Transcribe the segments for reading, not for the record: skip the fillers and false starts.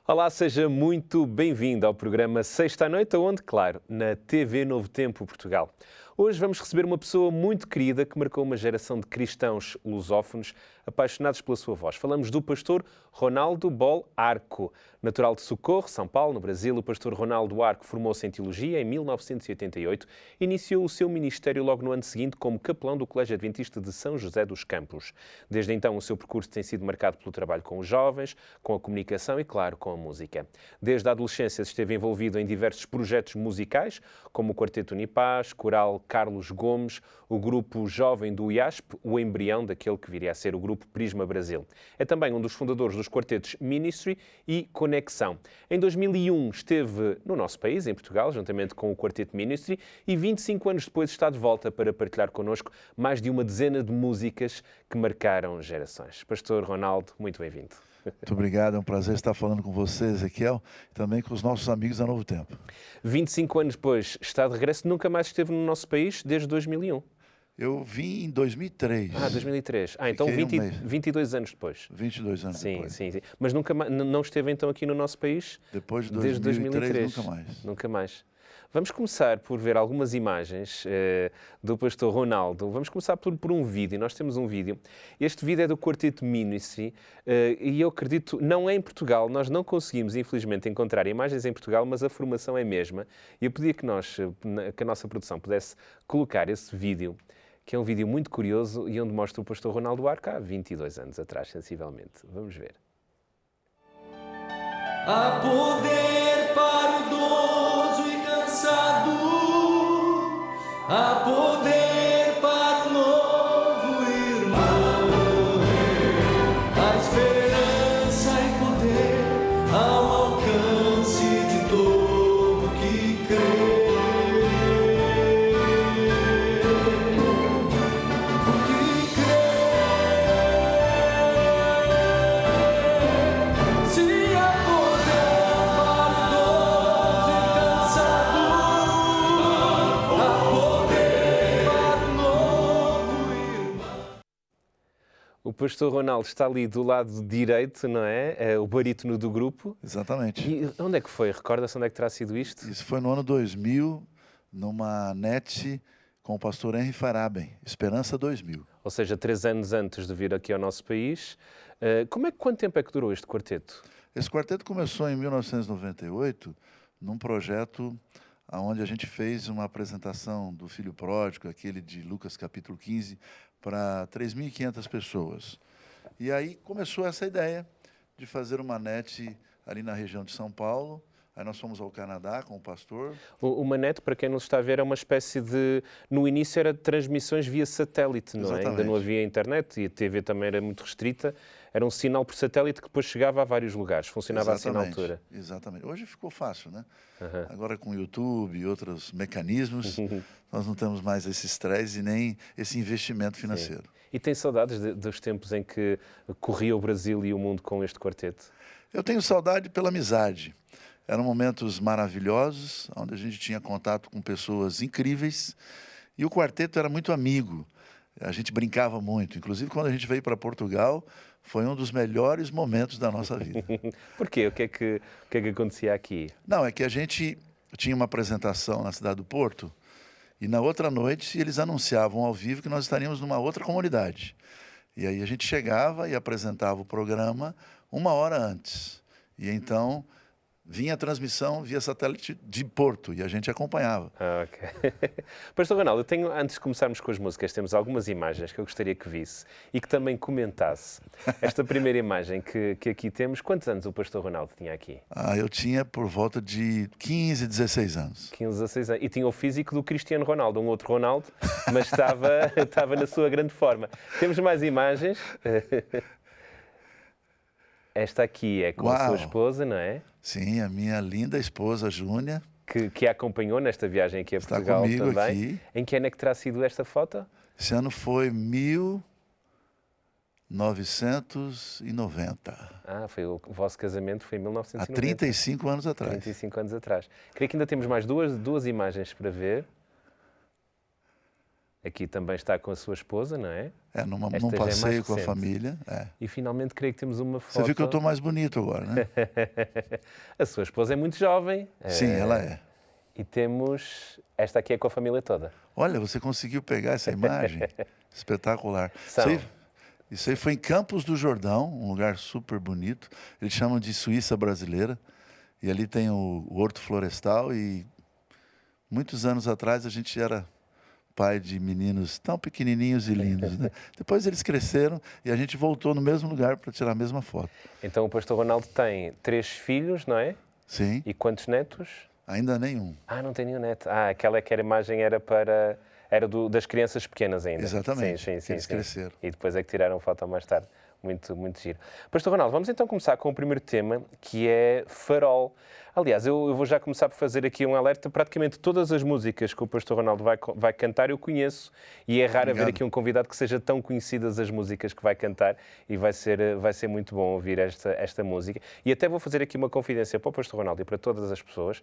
Olá, seja muito bem-vindo ao programa Sexta à Noite, onde, claro, na TV Novo Tempo Portugal. Hoje vamos receber uma pessoa muito querida que marcou uma geração de cristãos lusófonos apaixonados pela sua voz. Falamos do pastor Ronaldo Bol Arco. Natural de Socorro, São Paulo, no Brasil, o pastor Ronaldo Arco formou-se em teologia em 1988 e iniciou o seu ministério logo no ano seguinte como capelão do Colégio Adventista de São José dos Campos. Desde então, o seu percurso tem sido marcado pelo trabalho com os jovens, com a comunicação e, claro, com a música. Desde a adolescência esteve envolvido em diversos projetos musicais, como o Quarteto Unipaz, Coral Carlos Gomes, o grupo jovem do IASP, o embrião daquele que viria a ser o grupo Prisma Brasil. É também um dos fundadores dos quartetos Ministry e Conexão. Em 2001 esteve no nosso país, em Portugal, juntamente com o Quarteto Ministry, e 25 anos depois está de volta para partilhar connosco mais de uma dezena de músicas que marcaram gerações. Pastor Ronaldo, muito bem-vindo. Muito obrigado, é um prazer estar falando com você, Ezequiel, e também com os nossos amigos da Novo Tempo. 25 anos depois, está de regresso, nunca mais esteve no nosso país desde 2001. Eu vim em 2003. 2003. Então 22 anos depois. 22 anos depois. Sim. Mas nunca não esteve então aqui no nosso país? Depois de 2003, desde 2003, nunca mais. Nunca mais. Vamos começar por ver algumas imagens do pastor Ronaldo. Vamos começar por um vídeo. Nós temos um vídeo. Este vídeo é do Quarteto Ministry e eu acredito, não é em Portugal. Nós não conseguimos, infelizmente, encontrar imagens em Portugal, mas a formação é a mesma. E eu pedia que a nossa produção pudesse colocar esse vídeo, que é um vídeo muito curioso e onde mostra o pastor Ronaldo Arco há 22 anos atrás, sensivelmente. Vamos ver. Há poder para o idoso e cansado, há poder para o novo irmão, há esperança e poder ao alcance de todo que crê. O pastor Ronaldo está ali do lado direito, não é? É o barítono do grupo. Exatamente. E onde é que foi? Recorda-se onde é que terá sido isto? Isso foi no ano 2000, numa net com o pastor Henry Faraben, Esperança 2000. Ou seja, 3 anos antes de vir aqui ao nosso país. Quanto tempo é que durou este quarteto? Esse quarteto começou em 1998, num projeto onde a gente fez uma apresentação do Filho Pródigo, aquele de Lucas capítulo 15, para 3.500 pessoas. E aí começou essa ideia de fazer uma net ali na região de São Paulo. Aí nós fomos ao Canadá com o pastor. Uma net, para quem não está a ver, é uma espécie de... No início era transmissões via satélite, não é? Exatamente. Ainda não havia internet e a TV também era muito restrita. Era um sinal por satélite que depois chegava a vários lugares. Funcionava assim na altura. Exatamente. Hoje ficou fácil, né? Agora com o YouTube e outros mecanismos, nós não temos mais esse estresse e nem esse investimento financeiro. Sim. E tem saudades dos tempos em que corria o Brasil e o mundo com este quarteto? Eu tenho saudade pela amizade. Eram momentos maravilhosos, onde a gente tinha contato com pessoas incríveis. E o quarteto era muito amigo. A gente brincava muito. Inclusive, quando a gente veio para Portugal, foi um dos melhores momentos da nossa vida. Por quê? O que é que acontecia aqui? Não, é que a gente tinha uma apresentação na cidade do Porto, e na outra noite eles anunciavam ao vivo que nós estaríamos numa outra comunidade. E aí a gente chegava e apresentava o programa 1 hora antes. E então vinha a transmissão via satélite de Porto e a gente acompanhava. Ok. Pastor Ronaldo, antes de começarmos com as músicas, temos algumas imagens que eu gostaria que visse e que também comentasse. Esta primeira imagem que aqui temos, quantos anos o pastor Ronaldo tinha aqui? Eu tinha por volta de 15, 16 anos. 15, 16 anos. E tinha o físico do Cristiano Ronaldo, um outro Ronaldo, mas estava na sua grande forma. Temos mais imagens. Esta aqui é com a sua esposa, não é? Sim, a minha linda esposa, Júnia. Que a acompanhou nesta viagem aqui a Portugal comigo também. Aqui. Em que ano é que terá sido esta foto? Esse ano foi 1990. Foi o vosso casamento foi em 1990. Há 35 anos atrás. 35 anos atrás. Creio que ainda temos mais duas imagens para ver. Aqui também está com a sua esposa, não é? Num Esta já é mais passeio com a recente. família. E finalmente creio que temos uma foto. Você viu que eu estou mais bonito agora, né? A sua esposa é muito jovem. Sim, ela é. E temos... Esta aqui é com a família toda. Olha, você conseguiu pegar essa imagem? Espetacular. São. Isso aí foi em Campos do Jordão, um lugar super bonito. Eles chamam de Suíça brasileira. E ali tem o Horto Florestal. E muitos anos atrás a gente era pai de meninos tão pequenininhos e lindos, né? Depois eles cresceram e a gente voltou no mesmo lugar para tirar a mesma foto. Então o pastor Ronaldo tem 3 filhos, não é? Sim. E quantos netos? Ainda nenhum. Não tem nenhum neto. Aquela que a imagem era das crianças pequenas ainda. Exatamente, Sim, eles cresceram. E depois é que tiraram foto mais tarde. Muito, muito giro. Pastor Ronaldo, vamos então começar com o primeiro tema, que é Farol. Aliás, eu vou já começar por fazer aqui um alerta. Praticamente todas as músicas que o pastor Ronaldo vai cantar eu conheço, e é raro haver aqui um convidado que seja tão conhecidas as músicas que vai cantar, e vai ser muito bom ouvir esta música. E até vou fazer aqui uma confidência para o pastor Ronaldo e para todas as pessoas.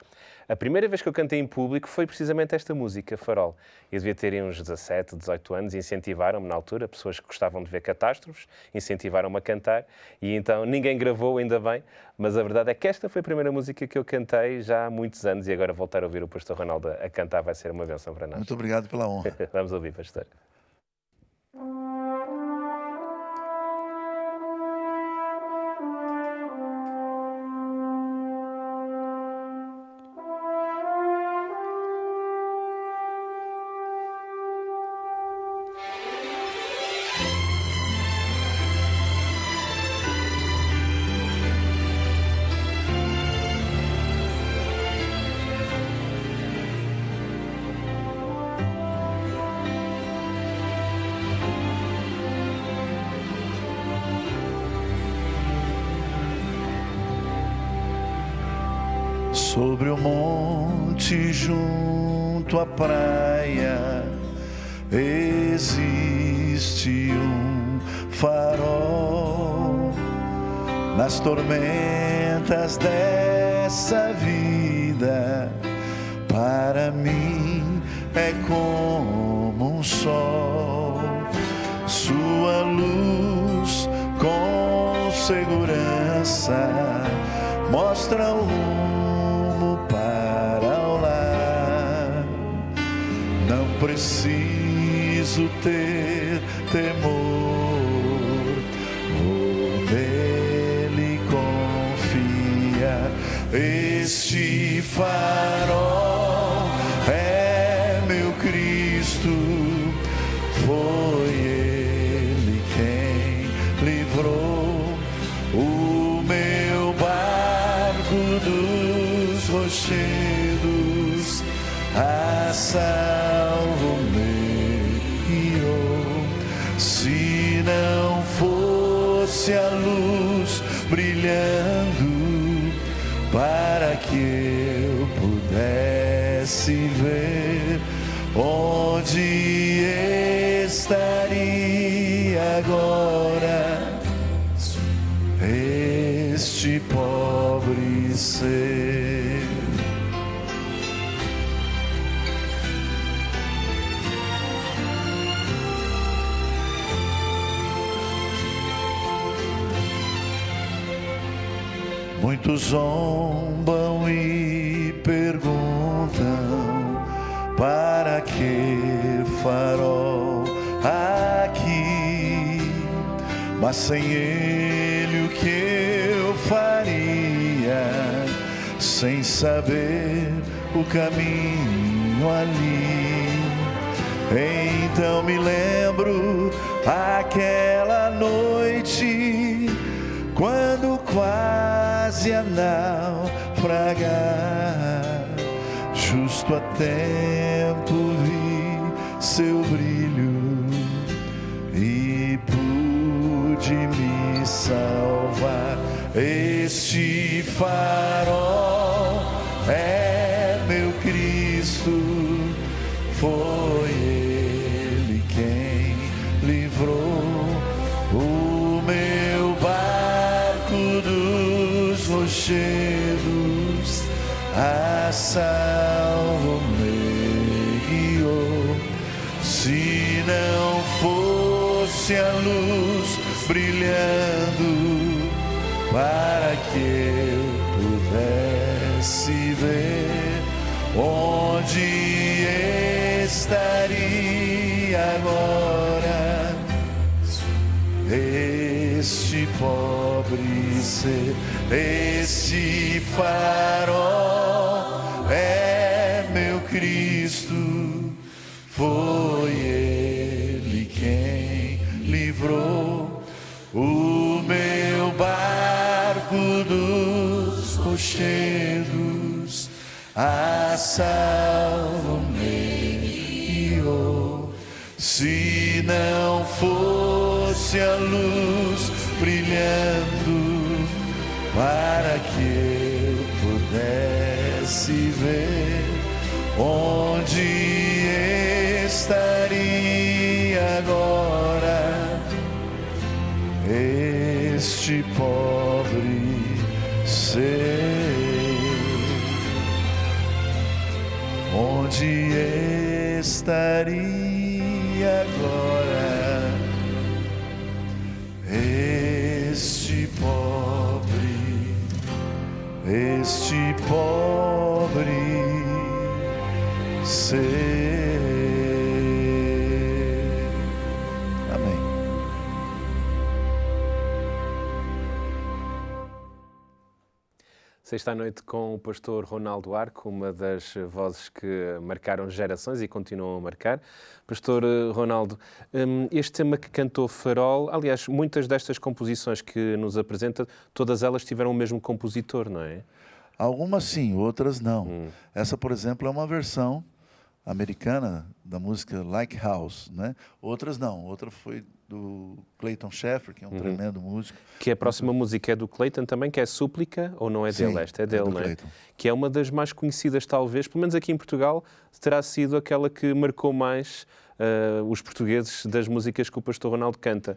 A primeira vez que eu cantei em público foi precisamente esta música, Farol. Eu devia ter uns 17, 18 anos, e incentivaram-me na altura, pessoas que gostavam de ver catástrofes, incentivaram-me a cantar, e então ninguém gravou, ainda bem, mas a verdade é que esta foi a primeira música que eu cantei já há muitos anos, e agora voltar a ouvir o pastor Ronaldo a cantar vai ser uma bênção para nós. Muito obrigado pela honra. Vamos ouvir, pastor. Sobre o monte junto à praia existe um farol. Nas tormentas dessa vida, para mim é como um sol. Sua luz com segurança mostra o rumo para o lar. Não preciso ter temor, vou nele confiar. Este farol é meu Cristo, foi Ele quem livrou o meu barco dos rochedos, a salvo me guiou. Se não fosse a luz brilhando para que eu pudesse ver, onde estaria agora este pobre ser? Muitos zombam e perguntam: para que farol aqui? Mas sem ele o que eu faria, sem saber o caminho ali? Então me lembro aquela noite, quando quase a naufragar, justo a tempo vi seu brilho e pude me salvar. Este farol é meu Cristo, foi Ele quem livrou o meu barco dos rochedos, a salvo me guiou. Se não fosse a luz brilhando para que eu pudesse ver onde estaria agora este pobre ser, este farol é meu Cristo. Foi Ele quem livrou o meu barco dos rochedos, a salvo me guiou. Se não fosse a luz brilhando para que eu pudesse ver onde estaria agora este pobre ser, onde estaria agora este pobre ser. Sexta à noite com o pastor Ronaldo Arco, uma das vozes que marcaram gerações e continuam a marcar. Pastor Ronaldo, este tema que cantou Farol, aliás, muitas destas composições que nos apresenta, todas elas tiveram o mesmo compositor, não é? Algumas sim, outras não. Essa, por exemplo, é uma versão americana da música Like House, né? Outras não. Outra foi do Clayton Sheffer, que é um tremendo músico. Que a próxima música é do Clayton também, que é Súplica, ou não é dele? Sim, Esta é dele, não é? Clayton. Que é uma das mais conhecidas, talvez, pelo menos aqui em Portugal, terá sido aquela que marcou mais os portugueses das músicas que o pastor Ronaldo canta.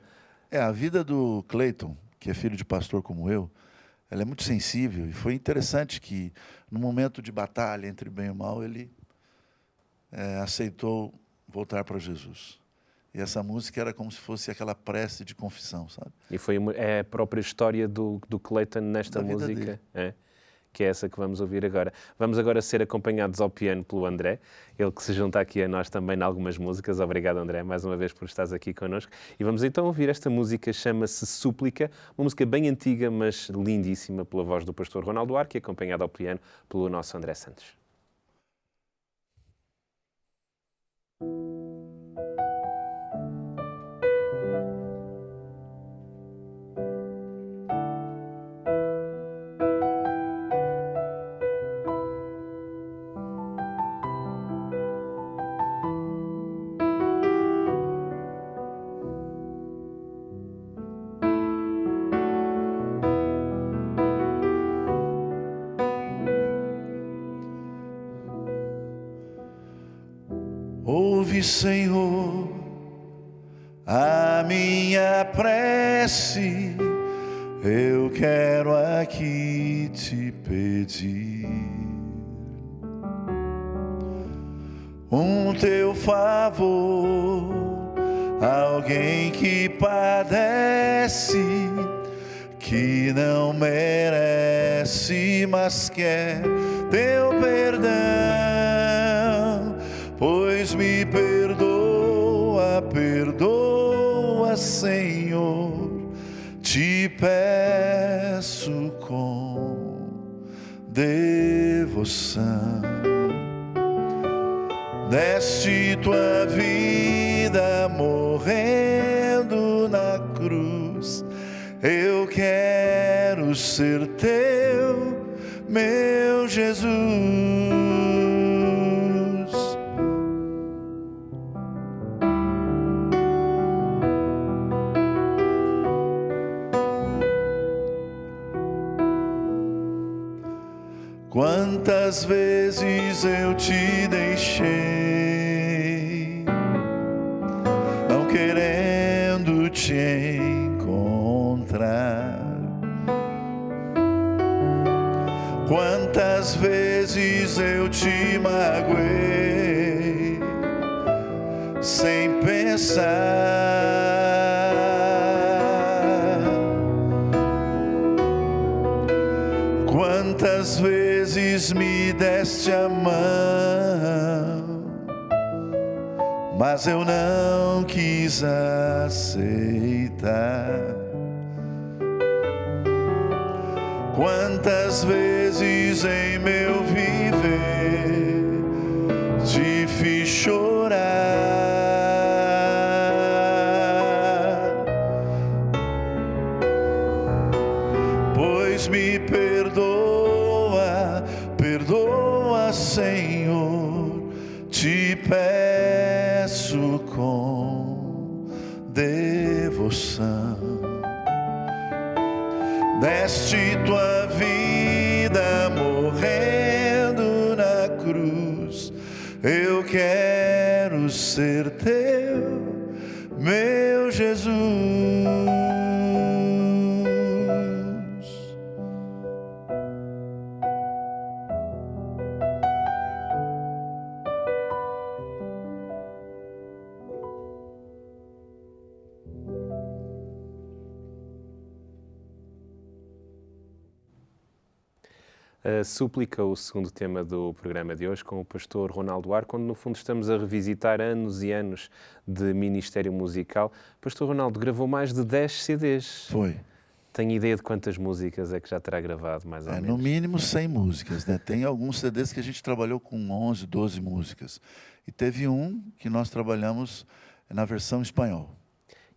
A vida do Clayton, que é filho de pastor como eu, ela é muito sensível, e foi interessante que, no momento de batalha entre bem e mal, ele aceitou voltar para Jesus. E essa música era como se fosse aquela prece de confissão, sabe? E foi a própria história do Clayton nesta música, que é essa que vamos ouvir agora. Vamos agora ser acompanhados ao piano pelo André, ele que se junta aqui a nós também em algumas músicas. Obrigado, André, mais uma vez por estares aqui connosco. E vamos então ouvir esta música, chama-se Súplica, uma música bem antiga, mas lindíssima, pela voz do pastor Ronaldo Arco, e acompanhado ao piano pelo nosso André Santos. Ouve, Senhor, a minha prece, eu quero aqui te pedir teu favor, alguém que padece, que não merece, mas quer teu perdão, pois me perdoa, perdoa, Senhor, te peço com devoção. Deste tua vida morrendo na cruz, eu quero ser teu, meu Jesus. Quantas vezes eu te deixei, não querendo te encontrar. Quantas vezes eu te magoei, sem pensar. Quantas vezes me deste a mão, mas eu não quis aceitar. Quantas vezes em meu viver te fiz chorar, pois me perdoa, perdoa, Senhor, te peço com devoção. Deste tua vida morrendo na cruz, eu quero ser teu, meu Jesus. A súplica, o segundo tema do programa de hoje, com o pastor Ronaldo Arco, onde no fundo estamos a revisitar anos e anos de ministério musical. Pastor Ronaldo gravou mais de 10 CDs. Foi. Tem ideia de quantas músicas é que já terá gravado, mais ou menos? No mínimo 100 músicas, né? Tem alguns CDs que a gente trabalhou com 11, 12 músicas. E teve um que nós trabalhamos na versão espanhol.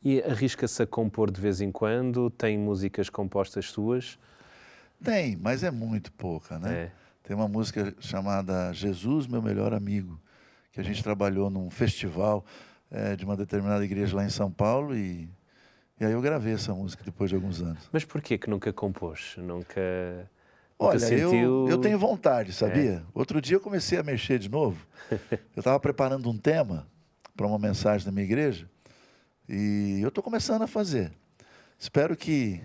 E arrisca-se a compor de vez em quando? Tem músicas compostas suas? Tem, mas é muito pouca, né? É. Tem uma música chamada Jesus, Meu Melhor Amigo, que a gente trabalhou num festival de uma determinada igreja lá em São Paulo e aí eu gravei essa música depois de alguns anos. Mas porquê que nunca compôs? Nunca Olha, sentiu... eu tenho vontade, sabia? Outro dia eu comecei a mexer de novo. Eu estava preparando um tema para uma mensagem da minha igreja e eu estou começando a fazer. Espero que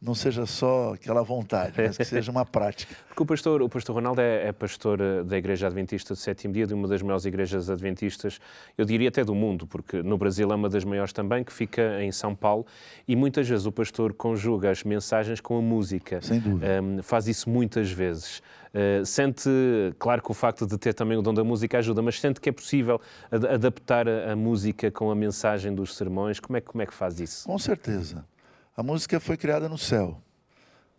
não seja só aquela vontade, mas que seja uma prática. Porque o pastor Ronaldo é pastor da Igreja Adventista do Sétimo Dia, de uma das maiores igrejas adventistas, eu diria até do mundo, porque no Brasil é uma das maiores também, que fica em São Paulo, e muitas vezes o pastor conjuga as mensagens com a música. Sem dúvida. Faz isso muitas vezes. Sente, claro que o facto de ter também o dom da música ajuda, mas sente que é possível adaptar a música com a mensagem dos sermões? Como é que faz isso? Com certeza. A música foi criada no céu.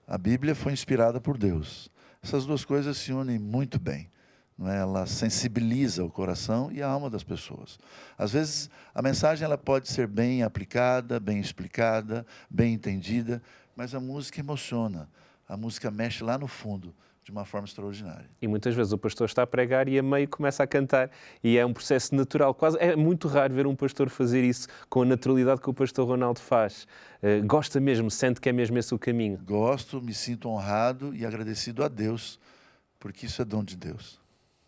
A Bíblia foi inspirada por Deus. Essas duas coisas se unem muito bem. Não é? Ela sensibiliza o coração e a alma das pessoas. Às vezes, a mensagem ela pode ser bem aplicada, bem explicada, bem entendida, mas a música emociona. A música mexe lá no fundo, de uma forma extraordinária. E muitas vezes o pastor está a pregar e a meio começa a cantar. E é um processo natural. É muito raro ver um pastor fazer isso com a naturalidade que o pastor Ronaldo faz. Gosta mesmo, sente que é mesmo esse o caminho? Gosto, me sinto honrado e agradecido a Deus, porque isso é dom de Deus.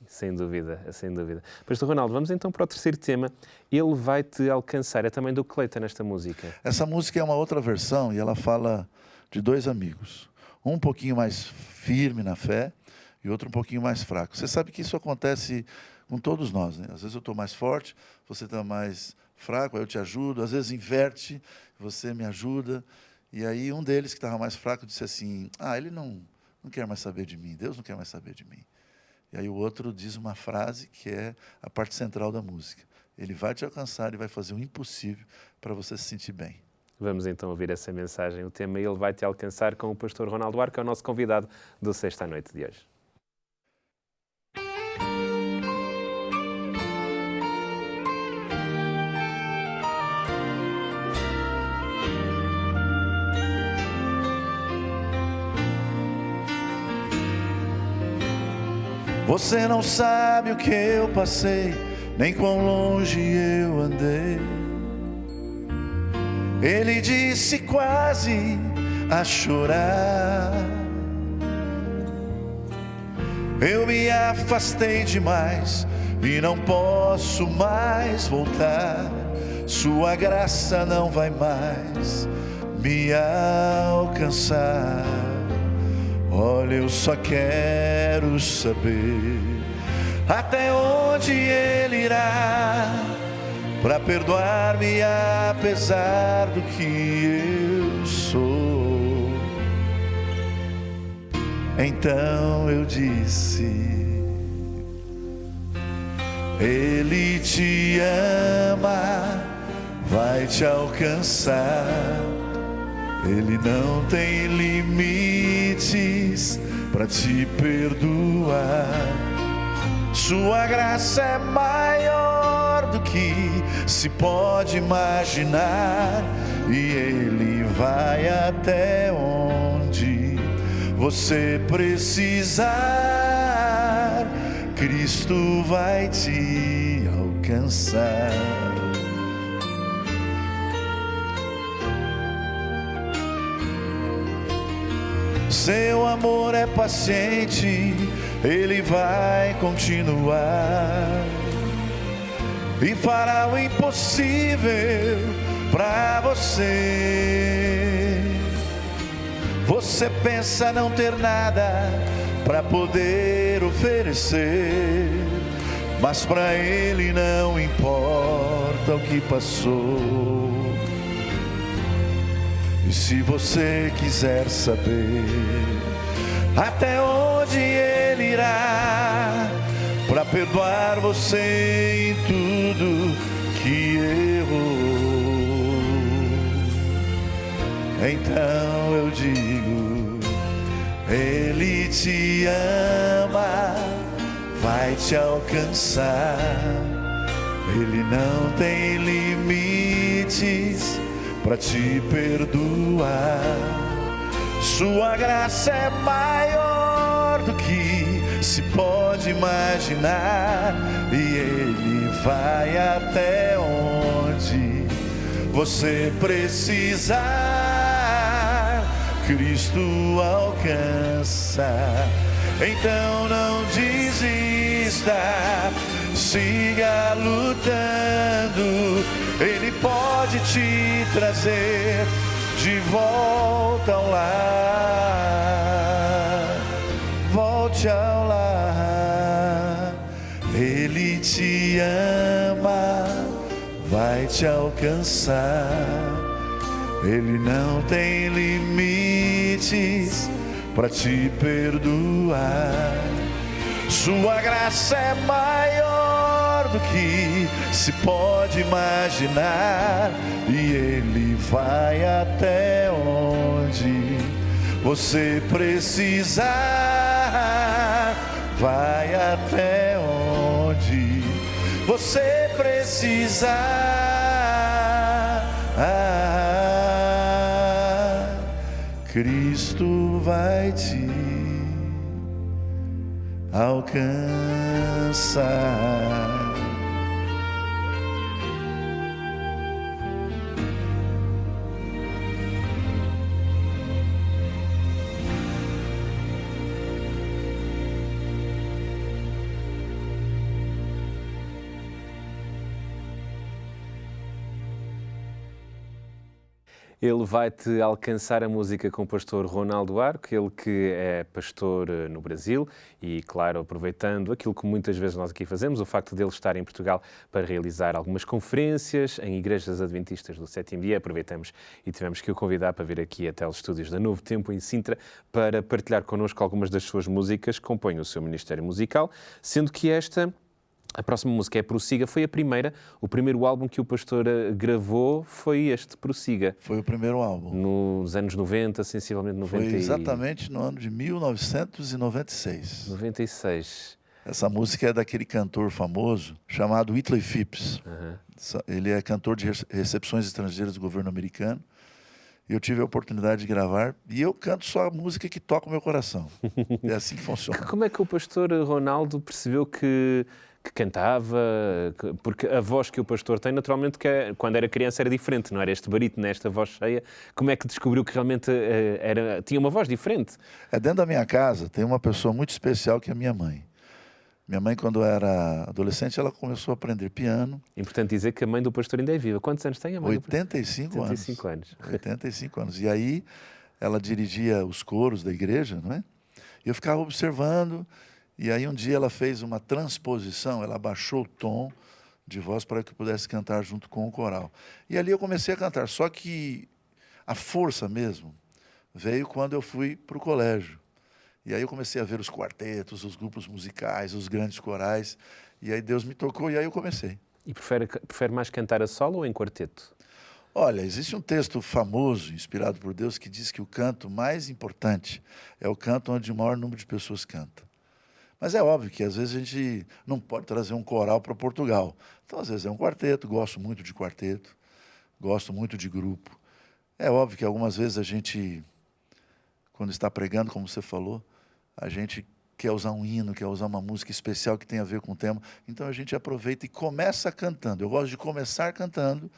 Sem dúvida, sem dúvida. Pastor Ronaldo, vamos então para o terceiro tema. Ele vai te alcançar. É também do Cleiton nesta música. Essa música é uma outra versão e ela fala de dois amigos. Um pouquinho mais firme na fé e outro um pouquinho mais fraco. Você sabe que isso acontece com todos nós, né? Às vezes eu estou mais forte, você está mais fraco, aí eu te ajudo. Às vezes inverte, você me ajuda. E aí um deles que estava mais fraco disse assim, ele não quer mais saber de mim, Deus não quer mais saber de mim. E aí o outro diz uma frase que é a parte central da música. Ele vai te alcançar e vai fazer o impossível para você se sentir bem. Vamos então ouvir essa mensagem. O tema Ele vai te alcançar com o pastor Ronaldo Arco, que é o nosso convidado do Sexta à Noite de hoje. Você não sabe o que eu passei, nem quão longe eu andei. Ele disse quase a chorar. Eu me afastei demais e não posso mais voltar. Sua graça não vai mais me alcançar. Olha, eu só quero saber até onde Ele irá para perdoar-me apesar do que eu sou. Então eu disse: Ele te ama, vai te alcançar. Ele não tem limites para te perdoar. Sua graça é maior do que se pode imaginar, e Ele vai até onde você precisar. Cristo vai te alcançar. Seu amor é paciente, Ele vai continuar e fará o impossível pra você. Você pensa não ter nada pra poder oferecer, mas pra Ele não importa o que passou. E se você quiser saber até onde Ele irá para perdoar você em tudo que errou, então eu digo: Ele te ama, vai te alcançar. Ele não tem limites para te perdoar. Sua graça é maior do que se pode imaginar, e Ele vai até onde você precisar. Cristo alcança. Então não desista, siga lutando. Ele pode te trazer de volta ao lar. Volte ao lar. Ele te ama, vai te alcançar. Ele não tem limites para te perdoar. Sua graça é maior do que se pode imaginar, e Ele vai até onde você precisar. Vai até onde você precisar. Cristo vai te alcançar. Ele vai-te alcançar, a música com o pastor Ronaldo Arco, ele que é pastor no Brasil e, claro, aproveitando aquilo que muitas vezes nós aqui fazemos, o facto de ele estar em Portugal para realizar algumas conferências em igrejas adventistas do sétimo dia, aproveitamos e tivemos que o convidar para vir aqui até aos estúdios da Novo Tempo em Sintra para partilhar connosco algumas das suas músicas que compõem o seu ministério musical, sendo que a próxima música é Prossiga, foi a primeira, o primeiro álbum que o pastor gravou foi este, Prossiga. Foi o primeiro álbum. Nos anos 90, sensivelmente 90. Foi exatamente no ano de 1996. 96. Essa música é daquele cantor famoso chamado Whitley Phipps. Uhum. Ele é cantor de recepções estrangeiras do governo americano. E eu tive a oportunidade de gravar, e eu canto só a música que toca o meu coração. É assim que funciona. Como é que o pastor Ronaldo percebeu que cantava? Porque a voz que o pastor tem, naturalmente, quando era criança era diferente, não era este barítono, esta voz cheia. Como é que descobriu que realmente tinha uma voz diferente? Dentro da minha casa tem uma pessoa muito especial que é a minha mãe. Minha mãe, quando era adolescente, ela começou a aprender piano. Importante dizer que a mãe do pastor ainda é viva. Quantos anos tem a mãe? 85 anos. 85 anos. 85 anos. E aí ela dirigia os coros da igreja, não é? E eu ficava observando. E aí um dia ela fez uma transposição, ela baixou o tom de voz para que eu pudesse cantar junto com o coral. E ali eu comecei a cantar, só que a força mesmo veio quando eu fui para o colégio. E aí eu comecei a ver os quartetos, os grupos musicais, os grandes corais, e aí Deus me tocou e aí eu comecei. E prefere mais cantar a solo ou em quarteto? Olha, existe um texto famoso, inspirado por Deus, que diz que o canto mais importante é o canto onde o maior número de pessoas canta. Mas é óbvio que às vezes a gente não pode trazer um coral para Portugal. Então, às vezes é um quarteto, gosto muito de quarteto, gosto muito de grupo. É óbvio que algumas vezes a gente, quando está pregando, como você falou, a gente quer usar um hino, quer usar uma música especial que tem a ver com o tema. Então a gente aproveita e começa cantando. Eu gosto de começar cantando,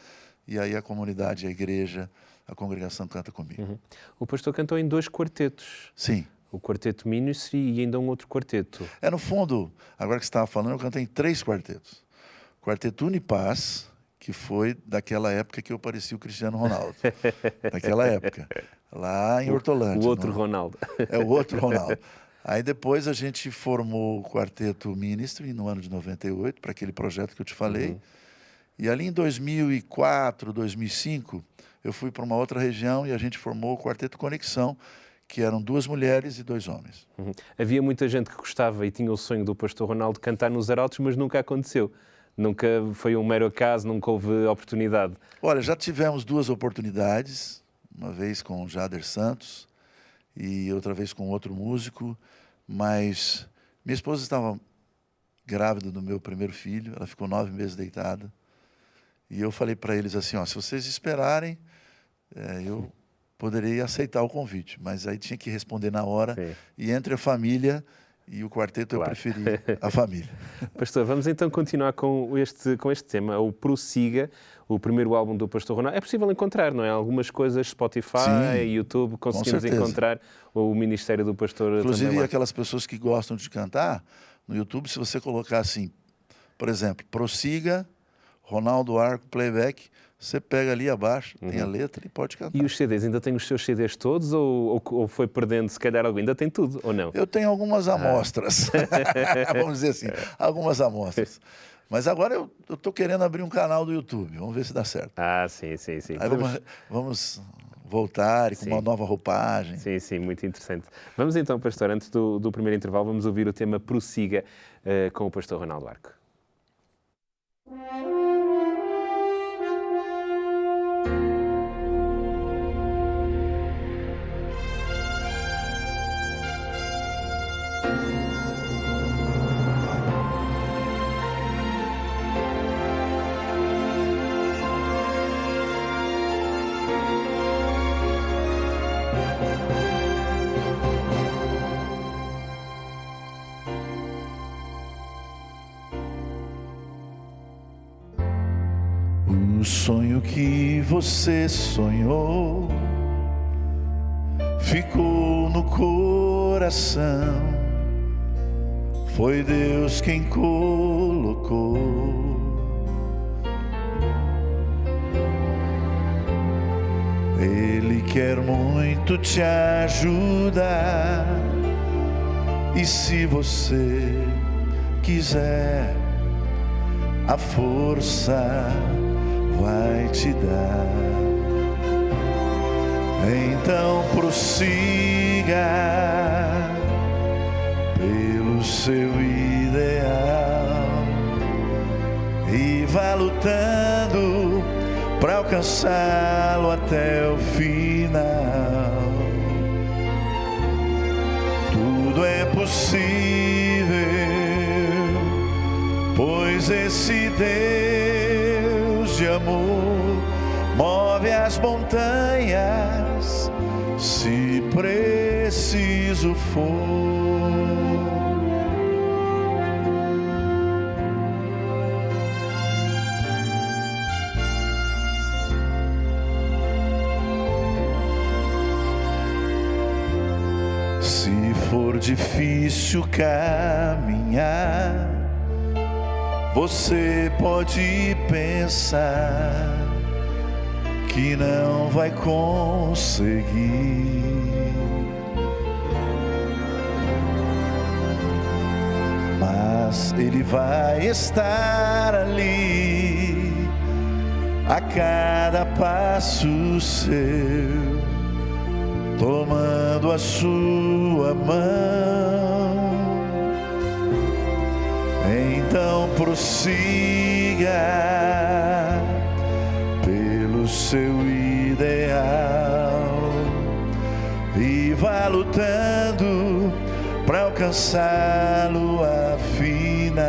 e aí a comunidade, a igreja, a congregação canta comigo. Uhum. O pastor cantou em 2 quartetos. Sim. O quarteto Ministry e ainda um outro quarteto. No fundo, agora que você estava falando, eu cantei em 3 quartetos. Quarteto Unipaz, que foi daquela época que eu parecia o Cristiano Ronaldo. Daquela época, lá em Hortolândia. O outro Ronaldo. É o outro Ronaldo. Aí depois a gente formou o Quarteto Ministry no ano de 98, para aquele projeto que eu te falei. Uhum. E ali em 2004, 2005, eu fui para uma outra região e a gente formou o Quarteto Conexão, que eram 2 mulheres e 2 homens. Uhum. Havia muita gente que gostava e tinha o sonho do pastor Ronaldo cantar nos arautos, mas nunca aconteceu. Nunca foi um mero acaso, nunca houve oportunidade. Olha, já tivemos 2 oportunidades, uma vez com o Jader Santos e outra vez com outro músico, mas minha esposa estava grávida do meu primeiro filho, ela ficou 9 meses deitada, e eu falei para eles assim, se vocês esperarem, eu poderia aceitar o convite, mas aí tinha que responder na hora. Sim. E entre a família e o quarteto, claro, eu preferi a família. Pastor, vamos então continuar com este tema, o Prossiga, o primeiro álbum do pastor Ronaldo. É possível encontrar, não é? Algumas coisas, Spotify, sim, YouTube, conseguimos encontrar o ministério do pastor. Inclusive, também aquelas pessoas que gostam de cantar, no YouTube, se você colocar assim, por exemplo, Prossiga, Ronaldo Arco, playback, você pega ali abaixo, tem a letra e pode cantar. E os CDs, ainda tem os seus CDs todos ou foi perdendo, se calhar, algo? Ainda tem tudo, ou não? Eu tenho algumas amostras, vamos dizer assim, algumas amostras. Mas agora eu estou querendo abrir um canal do YouTube, vamos ver se dá certo. Sim. Aí vamos voltar e com uma nova roupagem. Sim, muito interessante. Vamos então, pastor, antes do primeiro intervalo, vamos ouvir o tema Prossiga com o pastor Ronaldo Arco. O sonho que você sonhou ficou no coração, foi Deus quem colocou. Ele quer muito te ajudar, e se você quiser, a força vai te dar. Então prossiga pelo seu ideal e vá lutando para alcançá-lo até o final. Tudo é possível, pois esse Deus de amor move as montanhas, se preciso for. Se for difícil caminhar, você pode pensar que não vai conseguir, mas mas Ele vai estar ali a cada passo seu, tomando a sua mão. Então prossiga pelo seu ideal e vá lutando para alcançá-lo afinal.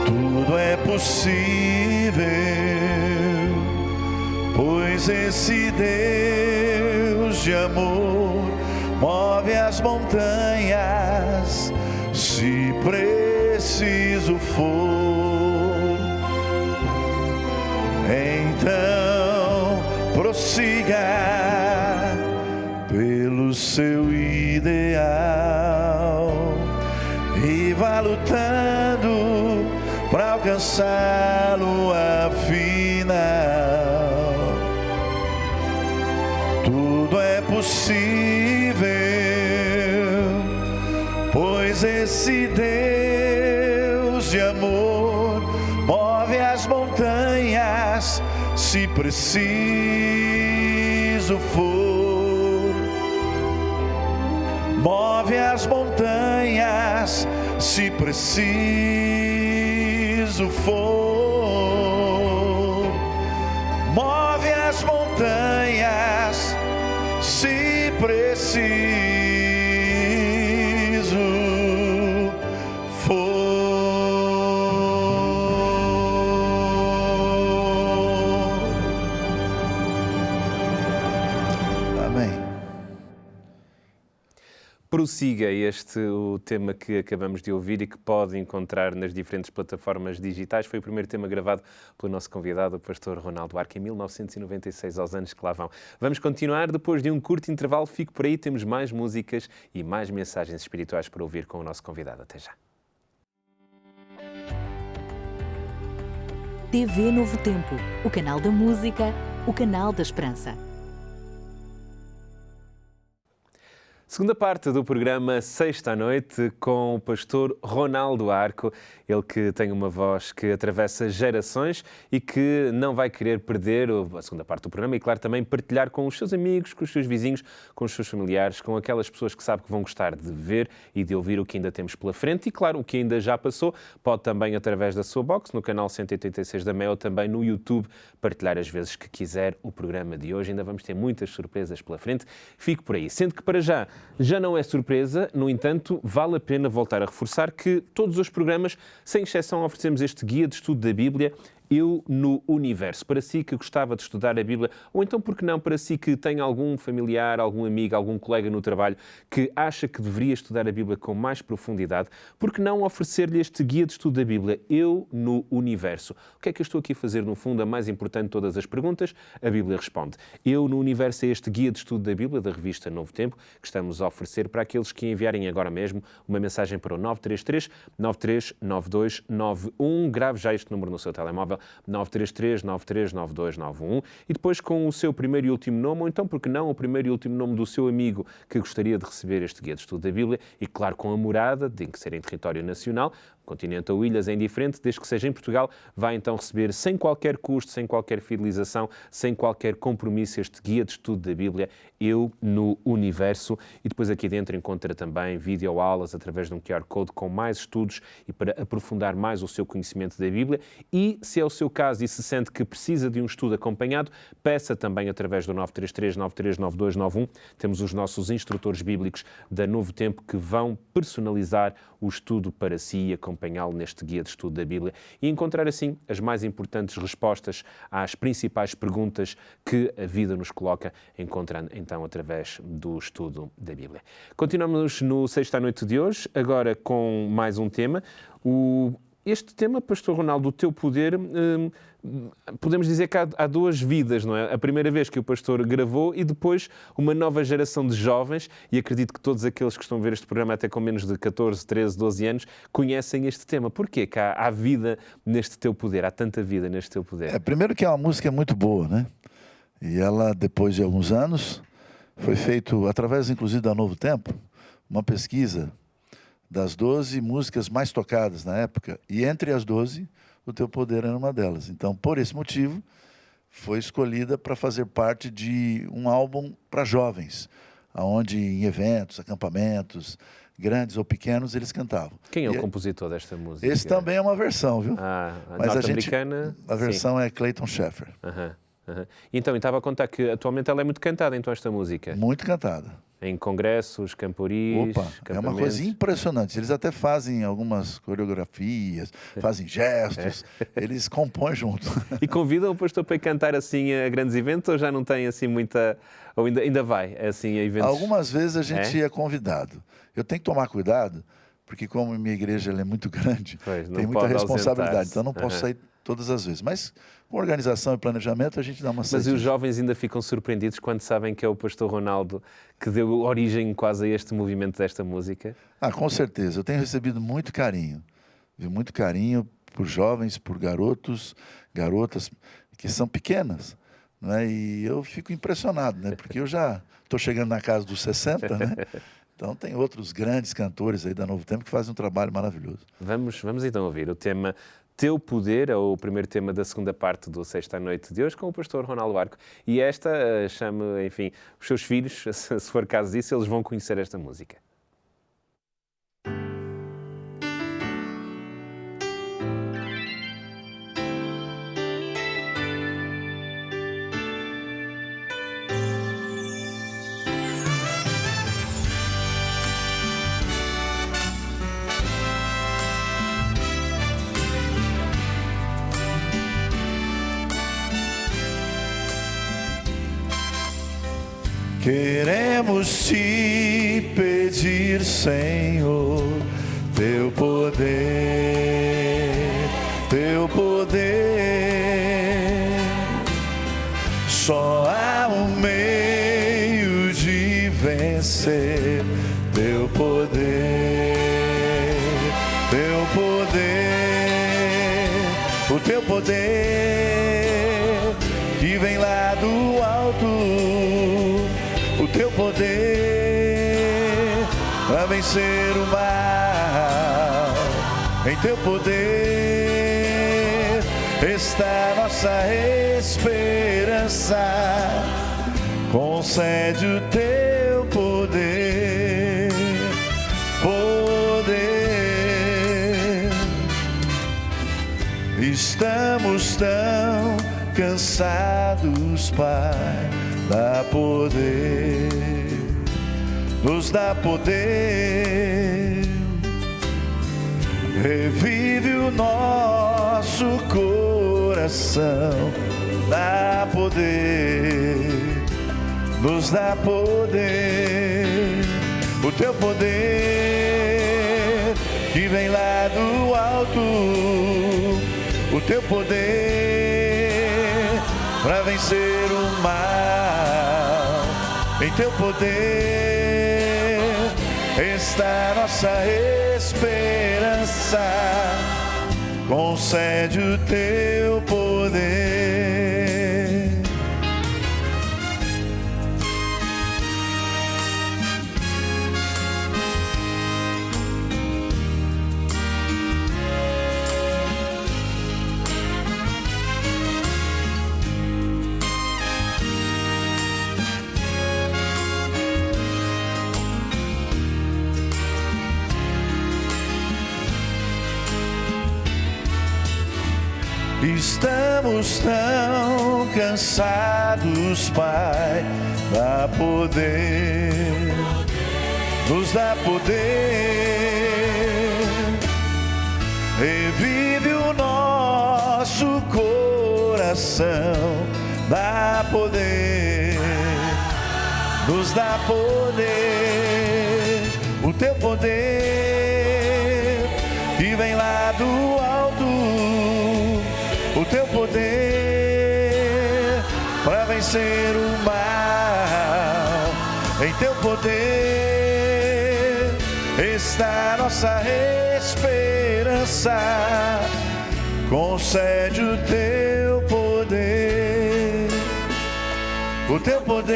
Tudo é possível, pois esse Deus de amor move as montanhas, se preciso for. Então prossiga pelo seu ideal e vá lutando para alcançá-lo afinal. Tudo é possível, pois esse Deus de amor move as montanhas, se preciso for. Move as montanhas, se preciso for. Move as montanhas, se preciso for. Amém. Prossiga o tema que acabamos de ouvir e que pode encontrar nas diferentes plataformas digitais. Foi o primeiro tema gravado pelo nosso convidado, o pastor Ronaldo Arco, em 1996, aos anos que lá vão. Vamos continuar depois de um curto intervalo. Fique por aí, temos mais músicas e mais mensagens espirituais para ouvir com o nosso convidado. Até já. TV Novo Tempo, o canal da música, o canal da esperança. Segunda parte do programa Sexta à Noite com o pastor Ronaldo Arco, ele que tem uma voz que atravessa gerações e que não vai querer perder a segunda parte do programa e, claro, também partilhar com os seus amigos, com os seus vizinhos, com os seus familiares, com aquelas pessoas que sabe que vão gostar de ver e de ouvir o que ainda temos pela frente e, claro, o que ainda já passou, pode também através da sua box, no canal 186 da MEO, ou também no YouTube, partilhar as vezes que quiser o programa de hoje. Ainda vamos ter muitas surpresas pela frente. Fique por aí. Sendo que para já não é surpresa, no entanto, vale a pena voltar a reforçar que todos os programas, sem exceção, oferecemos este guia de estudo da Bíblia, Eu no Universo. Para si que gostava de estudar a Bíblia, ou então, por que não, para si que tem algum familiar, algum amigo, algum colega no trabalho que acha que deveria estudar a Bíblia com mais profundidade, por que não oferecer-lhe este guia de estudo da Bíblia, Eu no Universo? O que é que eu estou aqui a fazer, no fundo, a mais importante de todas as perguntas? A Bíblia responde. Eu no Universo é este guia de estudo da Bíblia, da revista Novo Tempo, que estamos a oferecer para aqueles que enviarem agora mesmo uma mensagem para o 933 9392 91. Grave já este número no seu telemóvel, 933 939291, e depois com o seu primeiro e último nome, ou então, porque não, o primeiro e último nome do seu amigo que gostaria de receber este guia de estudo da Bíblia, e claro, com a morada, tem que ser em território nacional, continente ou ilhas é indiferente, desde que seja em Portugal, vai então receber sem qualquer custo, sem qualquer fidelização, sem qualquer compromisso este guia de estudo da Bíblia, Eu no Universo, e depois aqui dentro encontra também videoaulas através de um QR Code com mais estudos e para aprofundar mais o seu conhecimento da Bíblia, e se é o seu caso e se sente que precisa de um estudo acompanhado, peça também através do 933 939291, temos os nossos instrutores bíblicos da Novo Tempo que vão personalizar o estudo para si e acompanhá-lo neste guia de estudo da Bíblia e encontrar assim as mais importantes respostas às principais perguntas que a vida nos coloca, encontrando então através do estudo da Bíblia. Continuamos no Sexta à Noite de hoje, agora com mais um tema. Este tema, pastor Ronaldo, o teu poder, podemos dizer que há duas vidas, não é? A primeira vez que o pastor gravou e depois uma nova geração de jovens, e acredito que todos aqueles que estão a ver este programa até com menos de 14, 13, 12 anos, conhecem este tema. Porquê que há vida neste teu poder, há tanta vida neste teu poder? Primeiro que é uma música muito boa, né? E ela, depois de alguns anos, foi feito, através inclusive da Novo Tempo, uma pesquisa das 12 músicas mais tocadas na época, e entre as 12, O Teu Poder era uma delas. Então, por esse motivo, foi escolhida para fazer parte de um álbum para jovens, onde em eventos, acampamentos, grandes ou pequenos, eles cantavam. Quem é o compositor desta música? Esse também é uma versão, viu? A Mas norte-americana? a versão é Clayton Sheffer. Então, estava a contar que atualmente ela é muito cantada, então, esta música. Muito cantada. Em congressos, camporis, Opa, é uma coisa impressionante. Eles até fazem algumas coreografias, fazem gestos, eles compõem junto. E convidam o pastor para cantar assim a grandes eventos ou já não tem assim muita... Ou ainda vai assim a eventos? Algumas vezes a gente é convidado. Eu tenho que tomar cuidado, porque como minha igreja ela é muito grande, tem muita responsabilidade, então não posso sair todas as vezes. Mas com organização e planejamento a gente dá uma saída. Mas os jovens ainda ficam surpreendidos quando sabem que é o pastor Ronaldo que deu origem quase a este movimento desta música? Com certeza. Eu tenho recebido muito carinho. Muito carinho por jovens, por garotos, garotas que são pequenas. Né? E eu fico impressionado, né? Porque eu já estou chegando na casa dos 60, né? Então tem outros grandes cantores aí da Novo Tempo que fazem um trabalho maravilhoso. Vamos então ouvir o tema Teu Poder, é o primeiro tema da segunda parte do Sexta à Noite de hoje, com o pastor Ronaldo Arco. E esta chame, enfim, os seus filhos, se for caso disso, eles vão conhecer esta música. Queremos te pedir, Senhor, teu poder, teu poder. Só há um meio de vencer, teu poder, teu poder, o teu poder que vem lá do alto. O teu poder para vencer o mal, em teu poder está nossa esperança. Concede o teu poder, poder. Estamos tão cansados, Pai. Dá poder, nos dá poder, revive o nosso coração, dá poder, nos dá poder, o teu poder que vem lá do alto, o teu poder para vencer o mal, em teu poder está nossa esperança. Concede o teu poder. Estamos tão cansados, Pai, dá poder, nos dá poder, revive o nosso coração, dá poder, nos dá poder, o teu poder que vem lá do alto. O teu poder para vencer o mal, em teu poder está nossa esperança. Concede o teu poder, o teu poder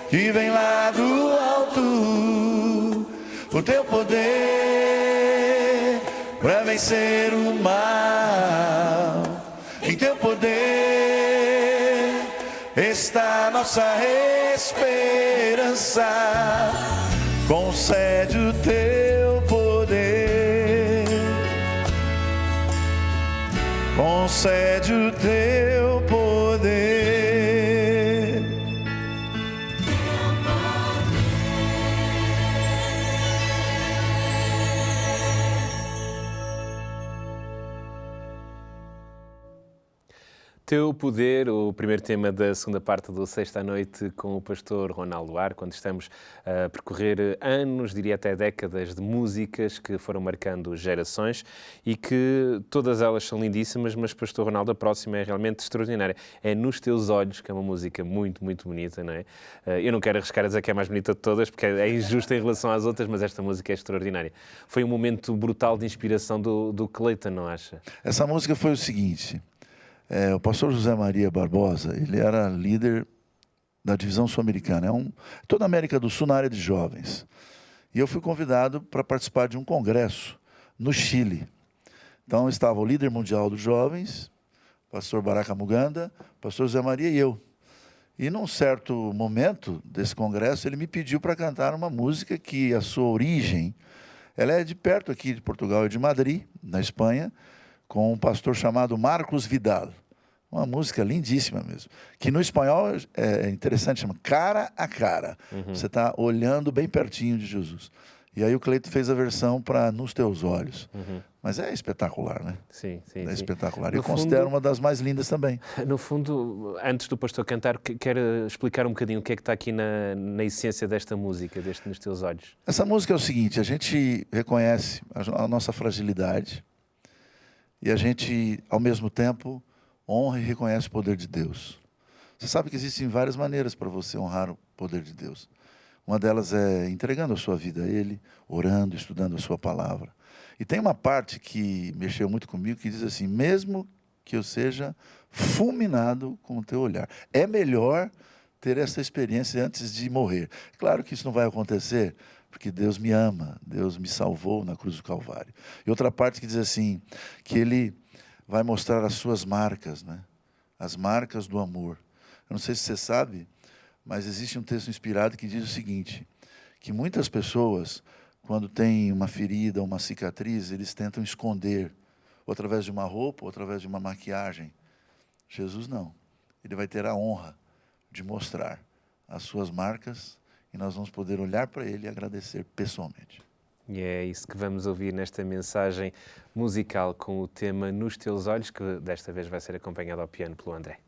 que vem lá do alto, o o teu poder para vencer o mal. Em teu poder está nossa esperança. Concede o teu poder, concede o teu poder. Teu Poder, o primeiro tema da segunda parte do Sexta à Noite com o pastor Ronaldo Ar, quando estamos a percorrer anos, diria até décadas, de músicas que foram marcando gerações e que todas elas são lindíssimas, mas pastor Ronaldo, a próxima é realmente extraordinária. É Nos Teus Olhos, que é uma música muito, muito bonita, não é? Eu não quero arriscar a dizer que é a mais bonita de todas, porque é injusta em relação às outras, mas esta música é extraordinária. Foi um momento brutal de inspiração do Cleiton, não acha? Essa música foi o seguinte... o pastor José Maria Barbosa, ele era líder da divisão sul-americana, toda a América do Sul na área de jovens. E eu fui convidado para participar de um congresso no Chile. Então estava o líder mundial dos jovens, pastor Baraka Muganda, pastor José Maria e eu. E num certo momento desse congresso, ele me pediu para cantar uma música que a sua origem, ela é de perto aqui de Portugal e de Madrid, na Espanha, com um pastor chamado Marcos Vidal. Uma música lindíssima mesmo. Que no espanhol é interessante, chama Cara a Cara. Você está olhando bem pertinho de Jesus. E aí o Cleiton fez a versão para Nos Teus Olhos. Mas é espetacular, né? Sim. É espetacular. No Eu considero uma das mais lindas também. No fundo, antes do pastor cantar, quero explicar um bocadinho o que é que está aqui na essência desta música, deste Nos Teus Olhos. Essa música é o seguinte, a gente reconhece a nossa fragilidade e a gente, ao mesmo tempo, honra e reconhece o poder de Deus. Você sabe que existem várias maneiras para você honrar o poder de Deus. Uma delas é entregando a sua vida a Ele, orando, estudando a sua palavra. E tem uma parte que mexeu muito comigo, que diz assim, mesmo que eu seja fulminado com o teu olhar. É melhor ter essa experiência antes de morrer. Claro que isso não vai acontecer, porque Deus me ama, Deus me salvou na cruz do Calvário. E outra parte que diz assim, que Ele vai mostrar as suas marcas, né? As marcas do amor. Eu não sei se você sabe, mas existe um texto inspirado que diz o seguinte, que muitas pessoas, quando têm uma ferida, uma cicatriz, eles tentam esconder, ou através de uma roupa, ou através de uma maquiagem. Jesus não. Ele vai ter a honra de mostrar as suas marcas e nós vamos poder olhar para Ele e agradecer pessoalmente. E é isso que vamos ouvir nesta mensagem musical com o tema Nos Teus Olhos, que desta vez vai ser acompanhado ao piano pelo André.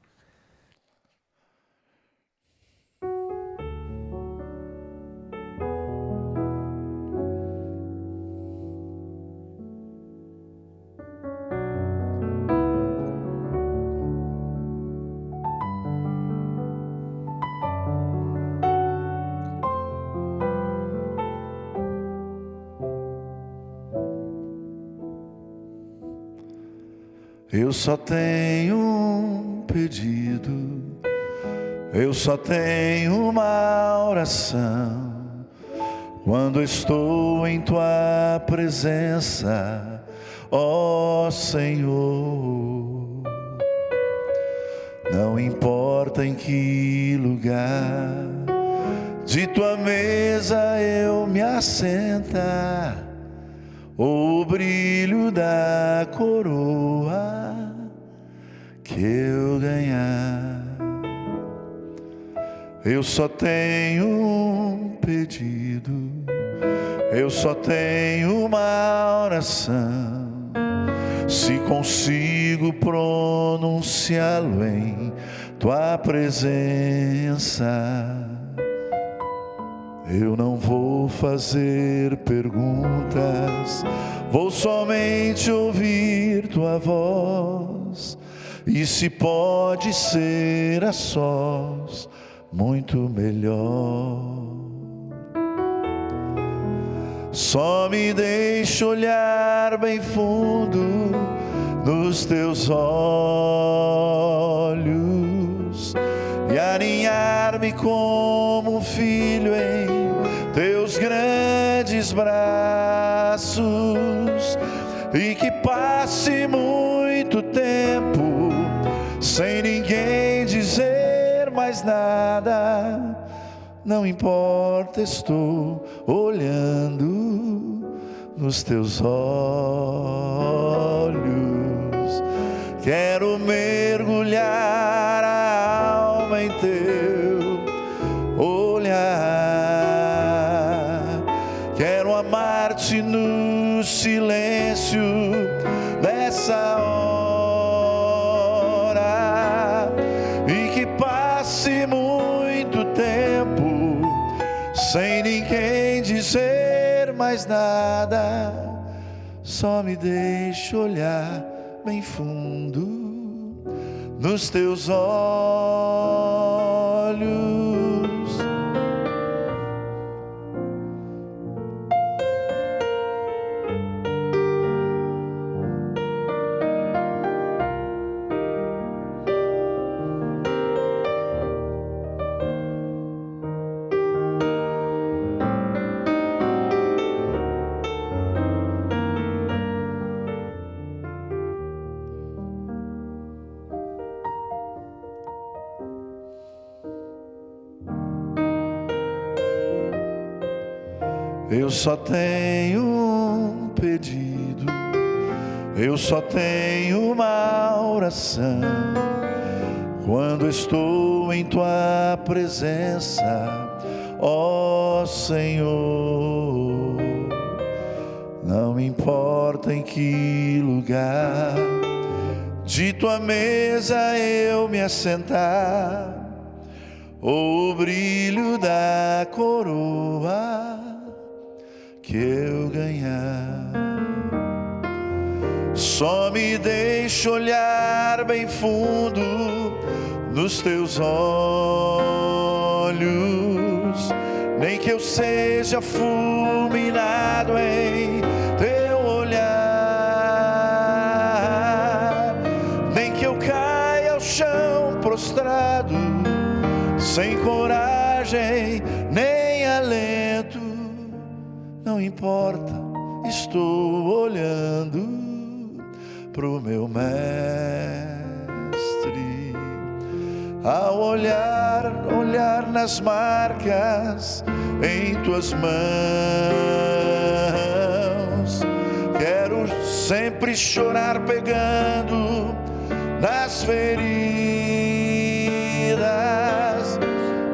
Eu só tenho um pedido, eu só tenho uma oração. Quando estou em Tua presença, ó Senhor, não importa em que lugar de Tua mesa eu me assentar, ou o brilho da coroa que eu ganhar, eu só tenho um pedido, eu só tenho uma oração. Se consigo pronunciá-lo em Tua presença, eu não vou fazer perguntas, vou somente ouvir Tua voz. E se pode ser a sós, muito melhor. Só me deixa olhar bem fundo nos Teus olhos e aninhar-me como um filho em Teus grandes grandes braços e que passe muito tempo sem ninguém dizer mais nada. Não importa, estou olhando nos teus olhos. Quero mergulhar a alma em teu olhar. Quero amar-te no silêncio dessa hora e que passe muito tempo sem ninguém dizer mais nada. Só me deixe olhar bem fundo nos teus olhos. Eu só tenho um pedido, eu só tenho uma oração. Quando estou em tua presença, ó Senhor, não me importa em que lugar de tua mesa eu me assentar, ou o brilho da coroa que eu ganhar. Só me deixa olhar bem fundo nos teus olhos, nem que eu seja fulminado em teu olhar, nem que eu caia ao chão prostrado, sem coragem nem alento. Não importa, estou olhando pro meu mestre. Ao olhar nas marcas em tuas mãos, quero sempre chorar pegando nas feridas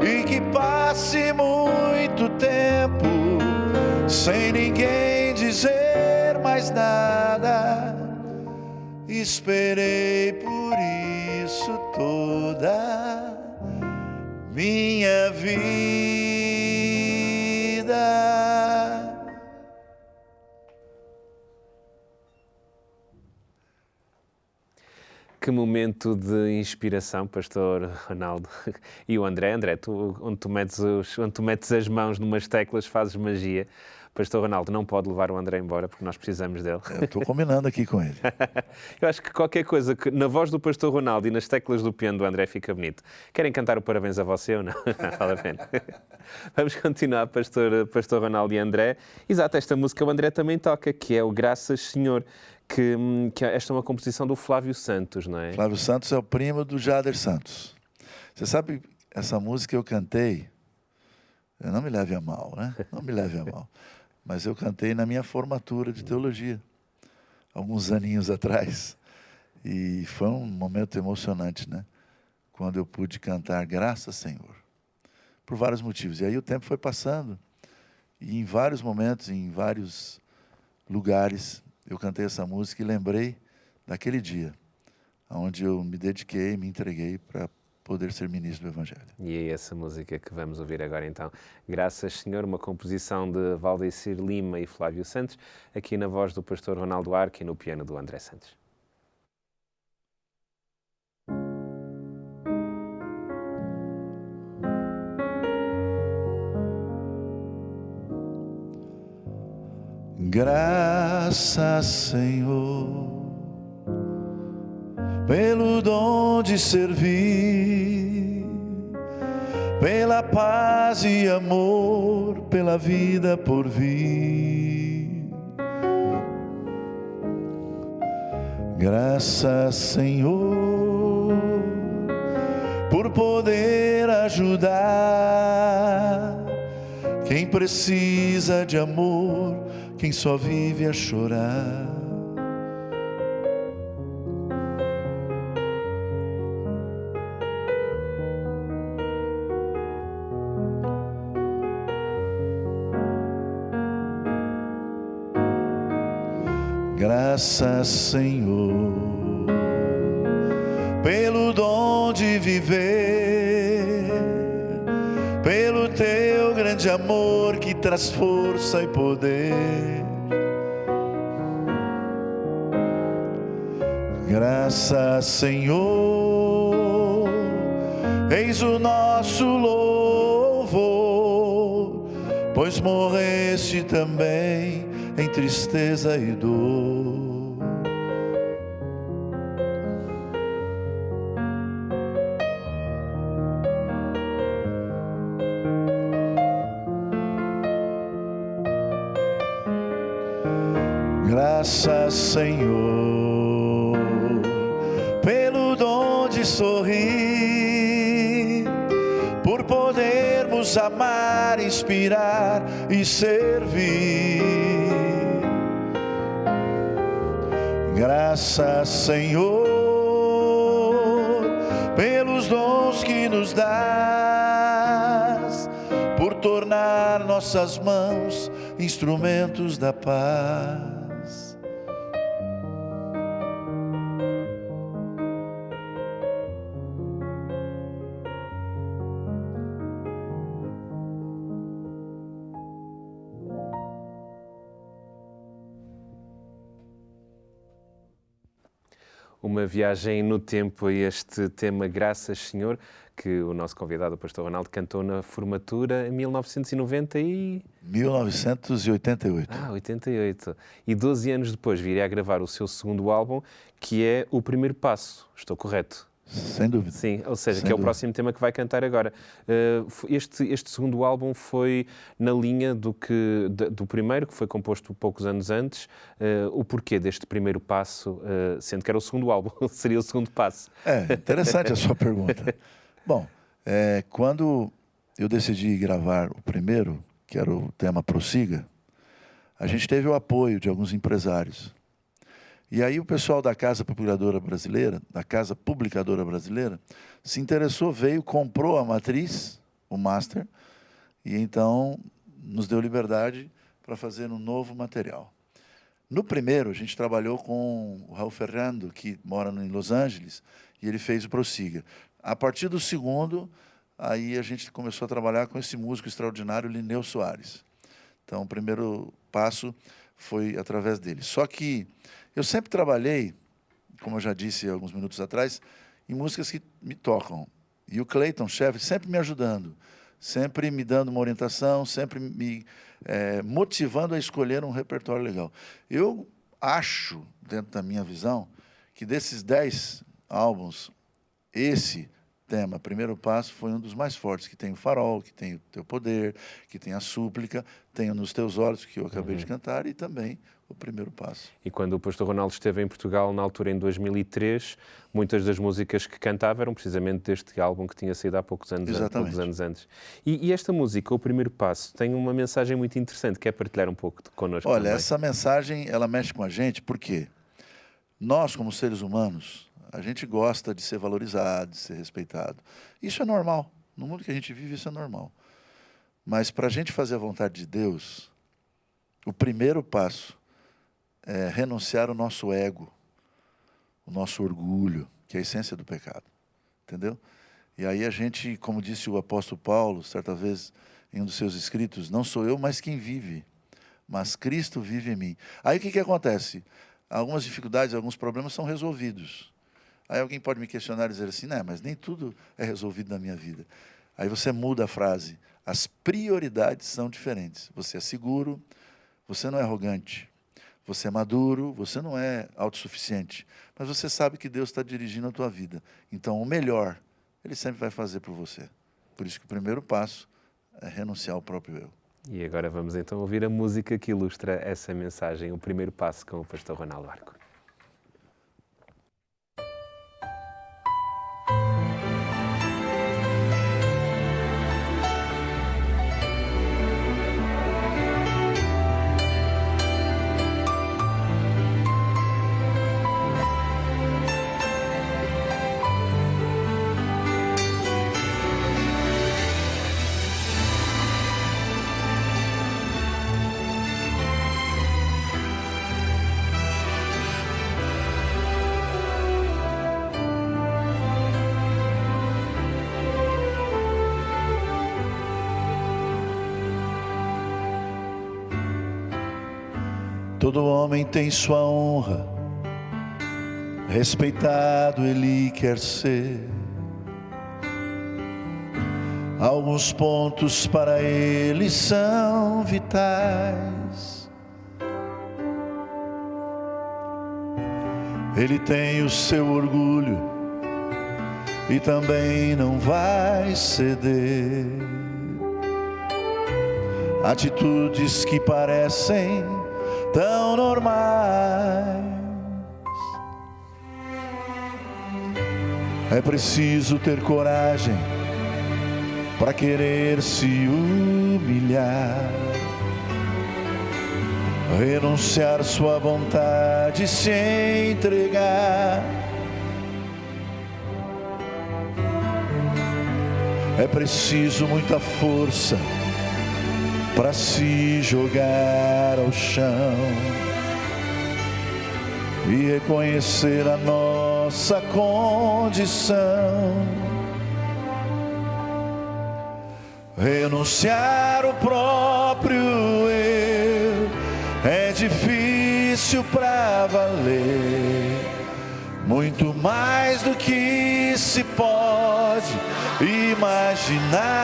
e que passe muito tempo sem ninguém dizer mais nada. Esperei por isso toda minha vida. Que momento de inspiração, Pastor Ronaldo. E o André, onde tu metes as mãos numas teclas, fazes magia. Pastor Ronaldo, não pode levar o André embora porque nós precisamos dele. Eu estou combinando aqui com ele. Eu acho que qualquer coisa que na voz do Pastor Ronaldo e nas teclas do piano do André fica bonito. Querem cantar o parabéns a você ou não? Não vale a pena. Vamos continuar, Pastor Ronaldo e André. Exato, esta música o André também toca, que é o Graças Senhor, que esta é uma composição do Flávio Santos, não é? Flávio Santos é o primo do Jader Santos. Você sabe, essa música eu cantei, não me leve a mal, né? Não me leve a mal. Mas eu cantei na minha formatura de teologia, alguns aninhos atrás. E foi um momento emocionante, né? Quando eu pude cantar Graças, Senhor, por vários motivos. E aí o tempo foi passando, e em vários momentos, em vários lugares, eu cantei essa música e lembrei daquele dia, onde eu me dediquei, me entreguei para poder ser ministro do Evangelho. E é essa música que vamos ouvir agora então. Graças, Senhor, uma composição de Valdecir Lima e Flávio Santos, aqui na voz do Pastor Ronaldo Arque e no piano do André Santos. Graças, Senhor, pelo dom de servir, pela paz e amor, pela vida por vir. Graças, Senhor, por poder ajudar quem precisa de amor, quem só vive a chorar. Graças, Senhor, pelo dom de viver, pelo teu grande amor que traz força e poder. Graças, Senhor, eis o nosso louvor, pois morreste também em tristeza e dor. Graças, Senhor, pelo dom de sorrir, por podermos amar, inspirar e servir. Graças, Senhor, pelos dons que nos dás, por tornar nossas mãos instrumentos da paz. Uma viagem no tempo a este tema Graças, Senhor, que o nosso convidado, o pastor Ronaldo, cantou na formatura em 1990 e... 1988. 88. E 12 anos depois viria a gravar o seu segundo álbum, que é O Primeiro Passo. Estou correto? Sem dúvida. Sim, ou seja, Sem que é o dúvida. próximo tema que vai cantar agora. Este segundo álbum foi na linha do primeiro, que foi composto poucos anos antes. O porquê deste primeiro passo, sendo que era o segundo álbum, seria o segundo passo? É, interessante a sua pergunta. Bom, quando eu decidi gravar o primeiro, que era o tema Prossiga, a gente teve o apoio de alguns empresários. E aí o pessoal da Casa Publicadora Brasileira, se interessou, veio, comprou a matriz, o master, e então nos deu liberdade para fazer um novo material. No primeiro, a gente trabalhou com o Raul Fernando, que mora em Los Angeles, e ele fez o Prossiga. A partir do segundo, aí a gente começou a trabalhar com esse músico extraordinário, Lineu Soares. Então, o primeiro passo foi através dele. Só que eu sempre trabalhei, como eu já disse alguns minutos atrás, em músicas que me tocam. E o Clayton, chefe, sempre me ajudando, sempre me dando uma orientação, sempre me motivando a escolher um repertório legal. Eu acho, dentro da minha visão, que desses 10 álbuns, esse tema, Primeiro Passo, foi um dos mais fortes, que tem o Farol, que tem o Teu Poder, que tem a Súplica, tem o Nos Teus Olhos, que eu acabei de cantar, e também o Primeiro Passo. E quando o pastor Ronaldo esteve em Portugal, na altura em 2003, muitas das músicas que cantava eram precisamente deste álbum que tinha saído há poucos anos antes. E esta música, O Primeiro Passo, tem uma mensagem muito interessante. Quer partilhar um pouco connosco? Olha, também? essa mensagem, ela mexe com a gente, porque nós, como seres humanos, a gente gosta de ser valorizado, de ser respeitado. Isso é normal. No mundo que a gente vive, isso é normal. Mas para a gente fazer a vontade de Deus, o primeiro passo é renunciar o nosso ego, o nosso orgulho, que é a essência do pecado. Entendeu? E aí a gente, como disse o apóstolo Paulo, certa vez em um dos seus escritos, não sou eu, mas quem vive, mas Cristo vive em mim. Aí o que acontece? Algumas dificuldades, alguns problemas são resolvidos. Aí alguém pode me questionar e dizer assim, não, mas nem tudo é resolvido na minha vida. Aí você muda a frase. As prioridades são diferentes. Você é seguro, você não é arrogante, você é maduro, você não é autossuficiente, mas você sabe que Deus está dirigindo a tua vida. Então, o melhor, Ele sempre vai fazer por você. Por isso que o primeiro passo é renunciar ao próprio eu. E agora vamos então ouvir a música que ilustra essa mensagem, o primeiro passo, com o pastor Ronaldo Arco. Todo homem tem sua honra, respeitado ele quer ser. Alguns pontos para ele são vitais. Ele tem o seu orgulho e também não vai ceder. Atitudes que parecem tão normais. É preciso ter coragem para querer se humilhar, renunciar sua vontade, se entregar. É preciso muita força para se jogar ao chão e reconhecer a nossa condição. Renunciar o próprio eu é difícil pra valer, muito mais do que se pode imaginar.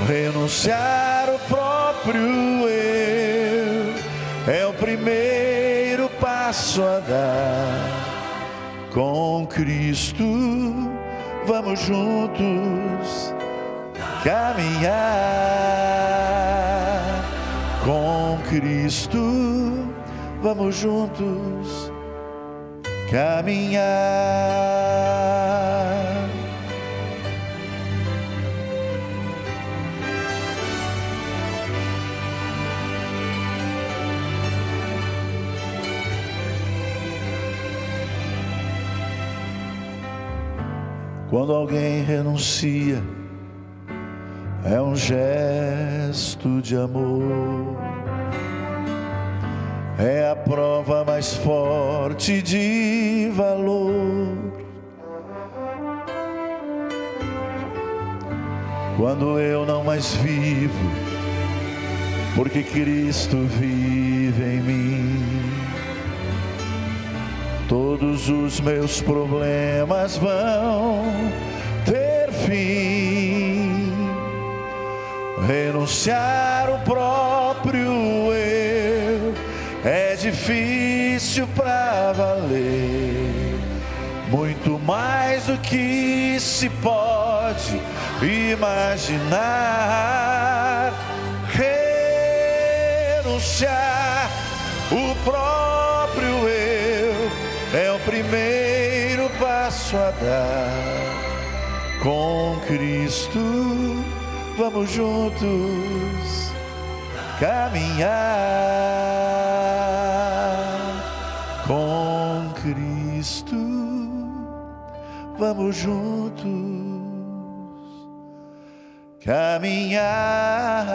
Renunciar o próprio eu é o primeiro passo a dar. Com Cristo vamos juntos caminhar. Com Cristo vamos juntos caminhar. Quando alguém renuncia, é um gesto de amor, é a prova mais forte de valor. Quando eu não mais vivo, porque Cristo vive em mim, todos os meus problemas vão ter fim. Renunciar o próprio eu é difícil pra valer, muito mais do que se pode imaginar. Renunciar o próprio eu é o primeiro passo a dar. Com Cristo vamos juntos caminhar. Com Cristo vamos juntos caminhar.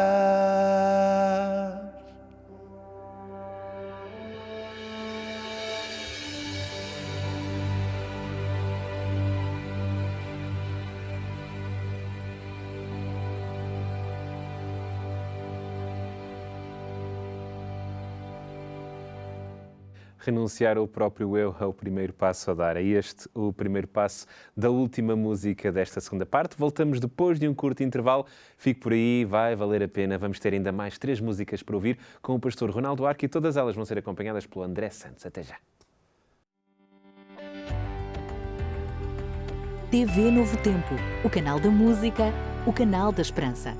Renunciar ao próprio eu é o primeiro passo a dar. É este o primeiro passo da última música desta segunda parte. Voltamos depois de um curto intervalo. Fique por aí, vai valer a pena. Vamos ter ainda mais 3 músicas para ouvir com o pastor Ronaldo Arco e todas elas vão ser acompanhadas pelo André Santos. Até já. TV Novo Tempo, o canal da música, o canal da esperança.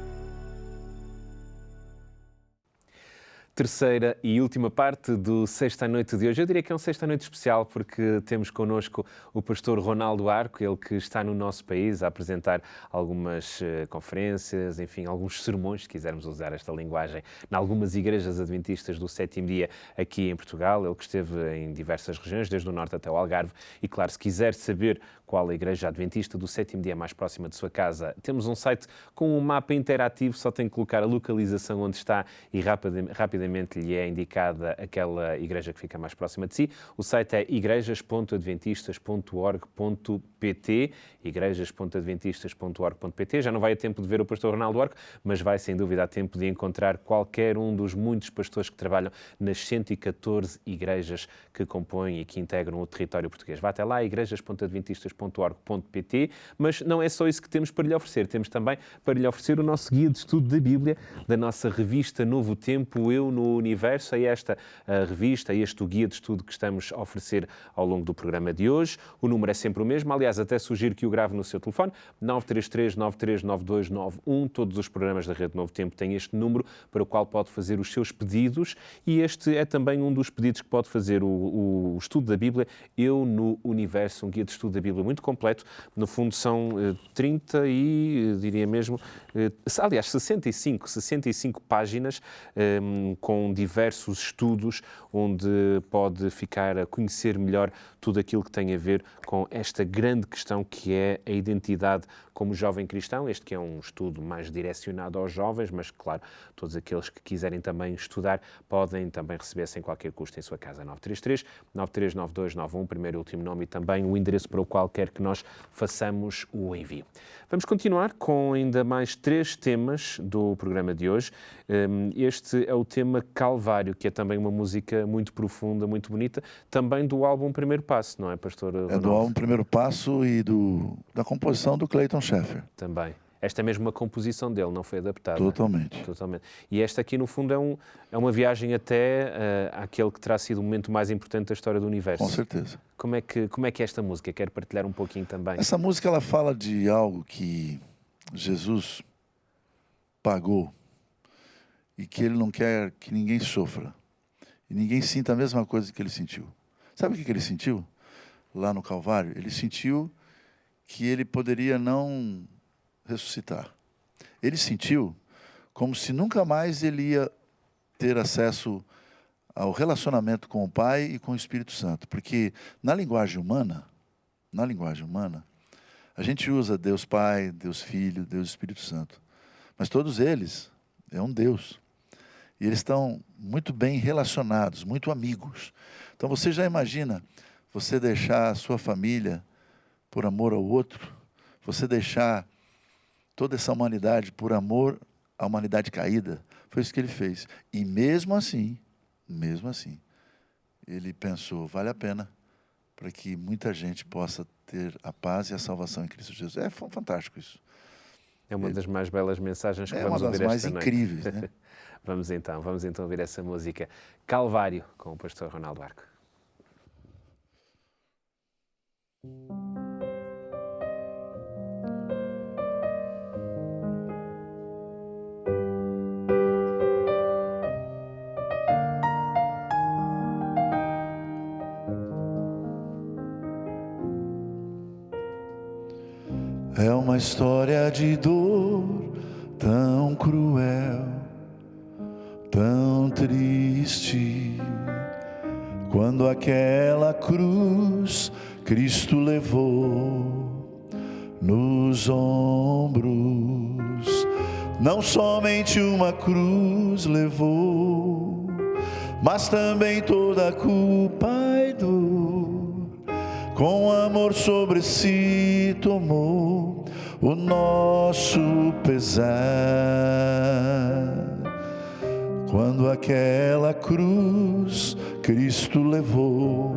Terceira e última parte do Sexta à Noite de hoje. Eu diria que é um Sexta à Noite especial porque temos connosco o pastor Ronaldo Arco, ele que está no nosso país a apresentar algumas conferências, enfim, alguns sermões, se quisermos usar esta linguagem, em algumas igrejas adventistas do sétimo dia aqui em Portugal. Ele que esteve em diversas regiões, desde o norte até o Algarve. E claro, se quiser saber qual a igreja adventista do sétimo dia mais próxima de sua casa, temos um site com um mapa interativo, só tem que colocar a localização onde está e rapidamente lhe é indicada aquela igreja que fica mais próxima de si. O site é igrejas.adventistas.org.pt, igrejas.adventistas.org.pt. Já não vai a tempo de ver o pastor Ronaldo Arco, mas vai sem dúvida a tempo de encontrar qualquer um dos muitos pastores que trabalham nas 114 igrejas que compõem e que integram o território português. Vá até lá, igrejas.adventistas.org.pt, mas não é só isso que temos para lhe oferecer. Temos também para lhe oferecer o nosso guia de estudo da Bíblia, da nossa revista Novo Tempo, Eu no Universo. É esta a revista, é este o guia de estudo que estamos a oferecer ao longo do programa de hoje. O número é sempre o mesmo, aliás, até sugiro que o grave no seu telefone, 933-939291. Todos os programas da Rede Novo Tempo têm este número para o qual pode fazer os seus pedidos, e este é também um dos pedidos que pode fazer o estudo da Bíblia, Eu no Universo, um guia de estudo da Bíblia muito completo. No fundo são 30 e, diria mesmo, aliás, 65 páginas, com diversos estudos, onde pode ficar a conhecer melhor tudo aquilo que tem a ver com esta grande questão que é a identidade como jovem cristão. Este que é um estudo mais direcionado aos jovens, mas claro, todos aqueles que quiserem também estudar podem também receber sem qualquer custo em sua casa. 933-939291, primeiro e último nome, e também o endereço para o qual quer que nós façamos o envio. Vamos continuar com ainda mais 3 temas do programa de hoje. Este é o tema Calvário, que é também uma música muito profunda, muito bonita, também do álbum Primeiro Passo, não é, pastor Ronaldo? É do álbum Primeiro Passo e da composição do Clayton Sheffer. Também. Esta é mesmo uma composição dele, não foi adaptada? Totalmente. E esta aqui, no fundo, é uma viagem até àquele que terá sido o momento mais importante da história do universo. Com certeza. Como é que é esta música? Quero partilhar um pouquinho também. Essa música, ela fala de algo que Jesus pagou e que ele não quer que ninguém sofra. E ninguém sinta a mesma coisa que ele sentiu. Sabe o que ele sentiu? Lá no Calvário, ele sentiu que ele poderia não ressuscitar. Ele sentiu como se nunca mais ele ia ter acesso ao relacionamento com o Pai e com o Espírito Santo. Porque na linguagem humana, a gente usa Deus Pai, Deus Filho, Deus Espírito Santo. Mas todos eles é um Deus. E eles estão muito bem relacionados, muito amigos. Então você já imagina você deixar a sua família por amor ao outro, você deixar toda essa humanidade por amor à humanidade caída. Foi isso que ele fez. E mesmo assim, ele pensou, vale a pena, para que muita gente possa ter a paz e a salvação em Cristo Jesus. É fantástico isso. É uma das mais belas mensagens que vamos ouvir esta noite. É uma das mais incríveis, né? Vamos então ouvir essa música Calvário com o pastor Ronaldo Arco. É uma história de dor tão cruel, tão triste, quando aquela cruz Cristo levou nos ombros. Não somente uma cruz levou, mas também toda a culpa e dor. Com amor sobre si tomou o nosso pesar. Quando aquela cruz Cristo levou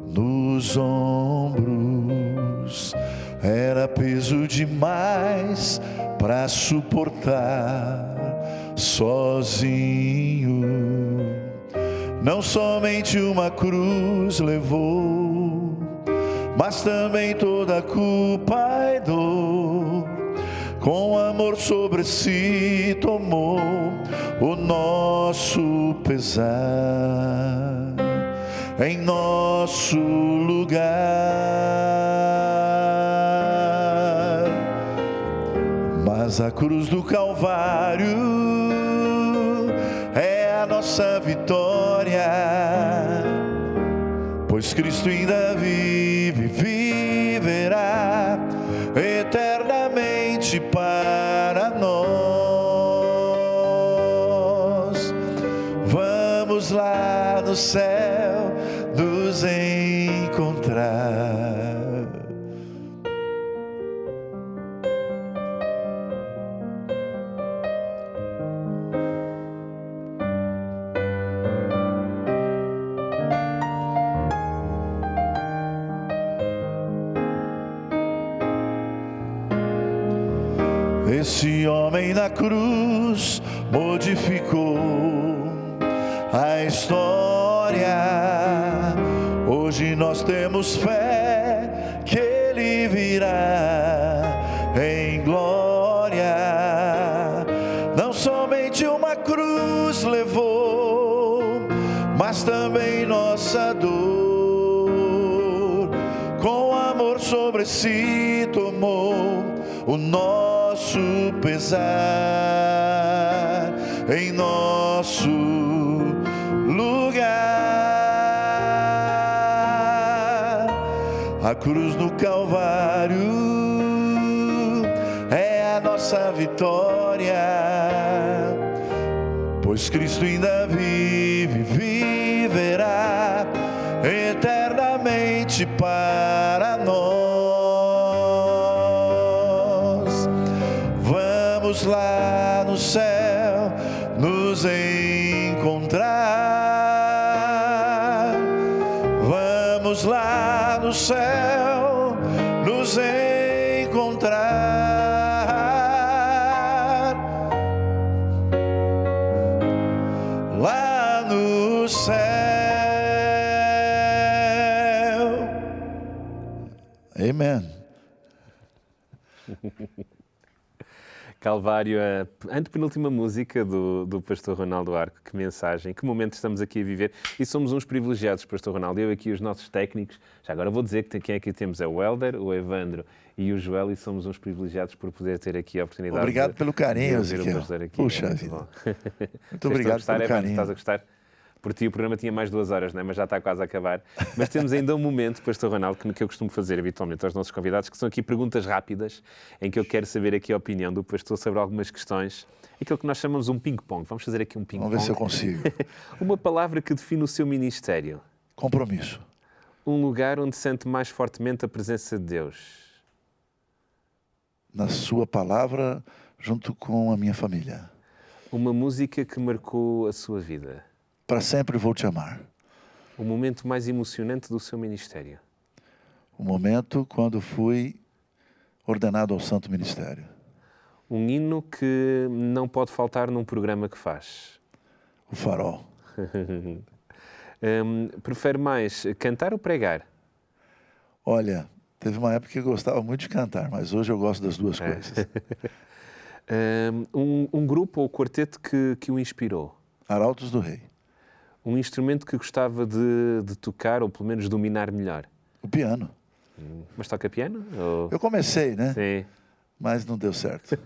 nos ombros, era peso demais para suportar sozinho. Não somente uma cruz levou, mas também toda culpa e dor. Com amor sobre si tomou o nosso pesar, em nosso lugar. Mas a cruz do Calvário é a nossa vitória, pois Cristo ainda vive, viverá eternamente para nós. Vamos lá no céu nos encontrar. Esse homem na cruz modificou a história. Hoje nós temos fé que Ele virá em glória. Não somente uma cruz levou, mas também nossa dor. Com amor sobre si tomou o nosso pesar, em nosso lugar. A cruz do Calvário é a nossa vitória, pois Cristo ainda vive, viverá eternamente para nós. Vamos lá no céu nos encontrar. Vamos lá no céu nos encontrar. Lá no céu. Amém. Calvário, a antepenúltima música do Pastor Ronaldo Arco. Que mensagem, que momento estamos aqui a viver. E somos uns privilegiados, Pastor Ronaldo. Eu aqui, os nossos técnicos. Já agora vou dizer que quem aqui temos é o Helder, o Evandro e o Joel, e somos uns privilegiados por poder ter aqui a oportunidade. Obrigado pelo carinho, Ezequiel. Puxa vida. Muito obrigado pelo carinho. Estás a gostar? Por ti o programa tinha mais 2 horas, não é? Mas já está quase a acabar. Mas temos ainda um momento, Pastor Ronaldo, que eu costumo fazer habitualmente aos nossos convidados, que são aqui perguntas rápidas, em que eu quero saber aqui a opinião do pastor sobre algumas questões. Aquilo que nós chamamos um ping-pong. Vamos fazer aqui um ping-pong. Vamos ver se eu consigo. Uma palavra que define o seu ministério. Compromisso. Um lugar onde sente mais fortemente a presença de Deus. Na sua palavra, junto com a minha família. Uma música que marcou a sua vida. Para sempre vou te amar. O momento mais emocionante do seu ministério. O momento quando fui ordenado ao Santo Ministério. Um hino que não pode faltar num programa que faz. O Farol. Prefere mais cantar ou pregar? Olha, teve uma época que eu gostava muito de cantar, mas hoje eu gosto das duas coisas. Um grupo ou quarteto que o inspirou? Arautos do Rei. Um instrumento que gostava de tocar ou pelo menos dominar melhor? O piano. Mas toca piano? Ou... Eu comecei, né? Sim. Mas não deu certo.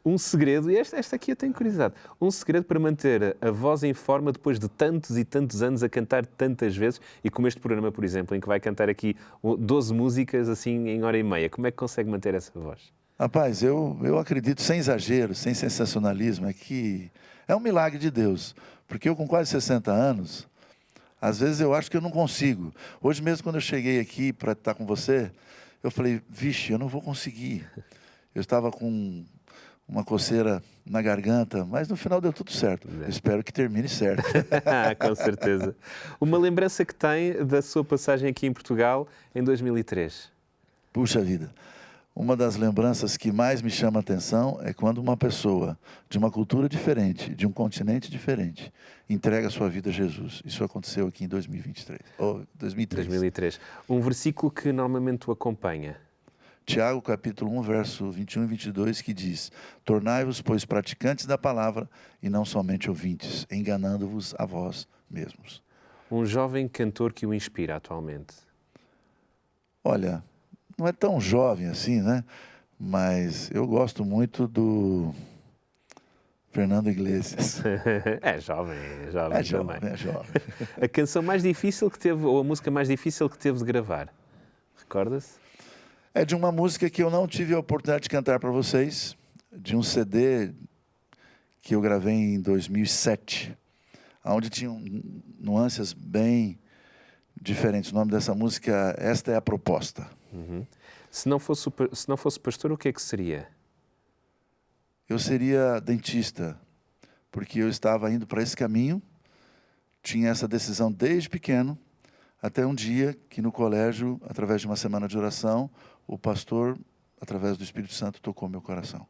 Um segredo, e esta aqui eu tenho curiosidade, um segredo para manter a voz em forma depois de tantos e tantos anos a cantar tantas vezes, e como este programa, por exemplo, em que vai cantar aqui 12 músicas assim em hora e meia, como é que consegue manter essa voz? Rapaz, eu acredito, sem exagero, sem sensacionalismo, é que é um milagre de Deus. Porque eu com quase 60 anos, às vezes eu acho que eu não consigo. Hoje mesmo, quando eu cheguei aqui para estar com você, eu falei, vixe, eu não vou conseguir. Eu estava com uma coceira na garganta, mas no final deu tudo certo. Eu espero que termine certo. Com certeza. Uma lembrança que tem da sua passagem aqui em Portugal em 2003? Puxa vida. uma das lembranças que mais me chama a atenção é quando uma pessoa de uma cultura diferente, de um continente diferente, entrega a sua vida a Jesus. Isso aconteceu aqui em 2023, ou 2003. 2003. Um versículo que normalmente o acompanha. Tiago, capítulo 1, verso 21 e 22, que diz: tornai-vos, pois, praticantes da palavra e não somente ouvintes, enganando-vos a vós mesmos. Um jovem cantor que o inspira atualmente. Olha, não é tão jovem assim, né? Mas eu gosto muito do Fernando Iglesias. É jovem também. É jovem. A canção mais difícil que teve, ou a música mais difícil que teve de gravar, recorda-se? É de uma música que eu não tive a oportunidade de cantar para vocês, de um CD que eu gravei em 2007, onde tinham nuances bem diferentes. O nome dessa música, Esta é a Proposta. Uhum. Se não fosse pastor, o que é que seria? Eu seria dentista, porque eu estava indo para esse caminho, tinha essa decisão desde pequeno, até um dia que no colégio, através de uma semana de oração, o pastor, através do Espírito Santo, tocou meu coração.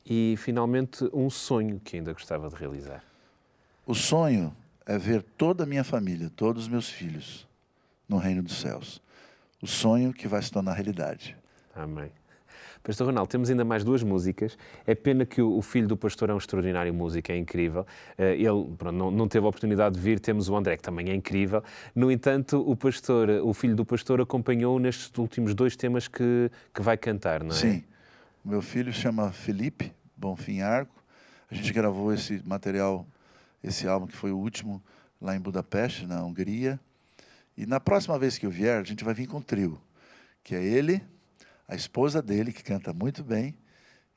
E, finalmente, um sonho que ainda gostava de realizar. O sonho é ver toda a minha família, todos os meus filhos, no reino dos céus. O sonho que vai se tornar realidade. Amém. Pastor Ronaldo, temos ainda mais 2 músicas. É pena que o filho do pastor é um extraordinário músico, é incrível. Ele não teve a oportunidade de vir. Temos o André, que também é incrível. No entanto, o filho do pastor acompanhou nestes últimos 2 temas que vai cantar, não é? Sim. O meu filho chama Felipe Bonfim Arco. A gente gravou esse material, esse álbum que foi o último, lá em Budapeste, na Hungria. E na próxima vez que eu vier, a gente vai vir com um trio, que é ele, a esposa dele, que canta muito bem,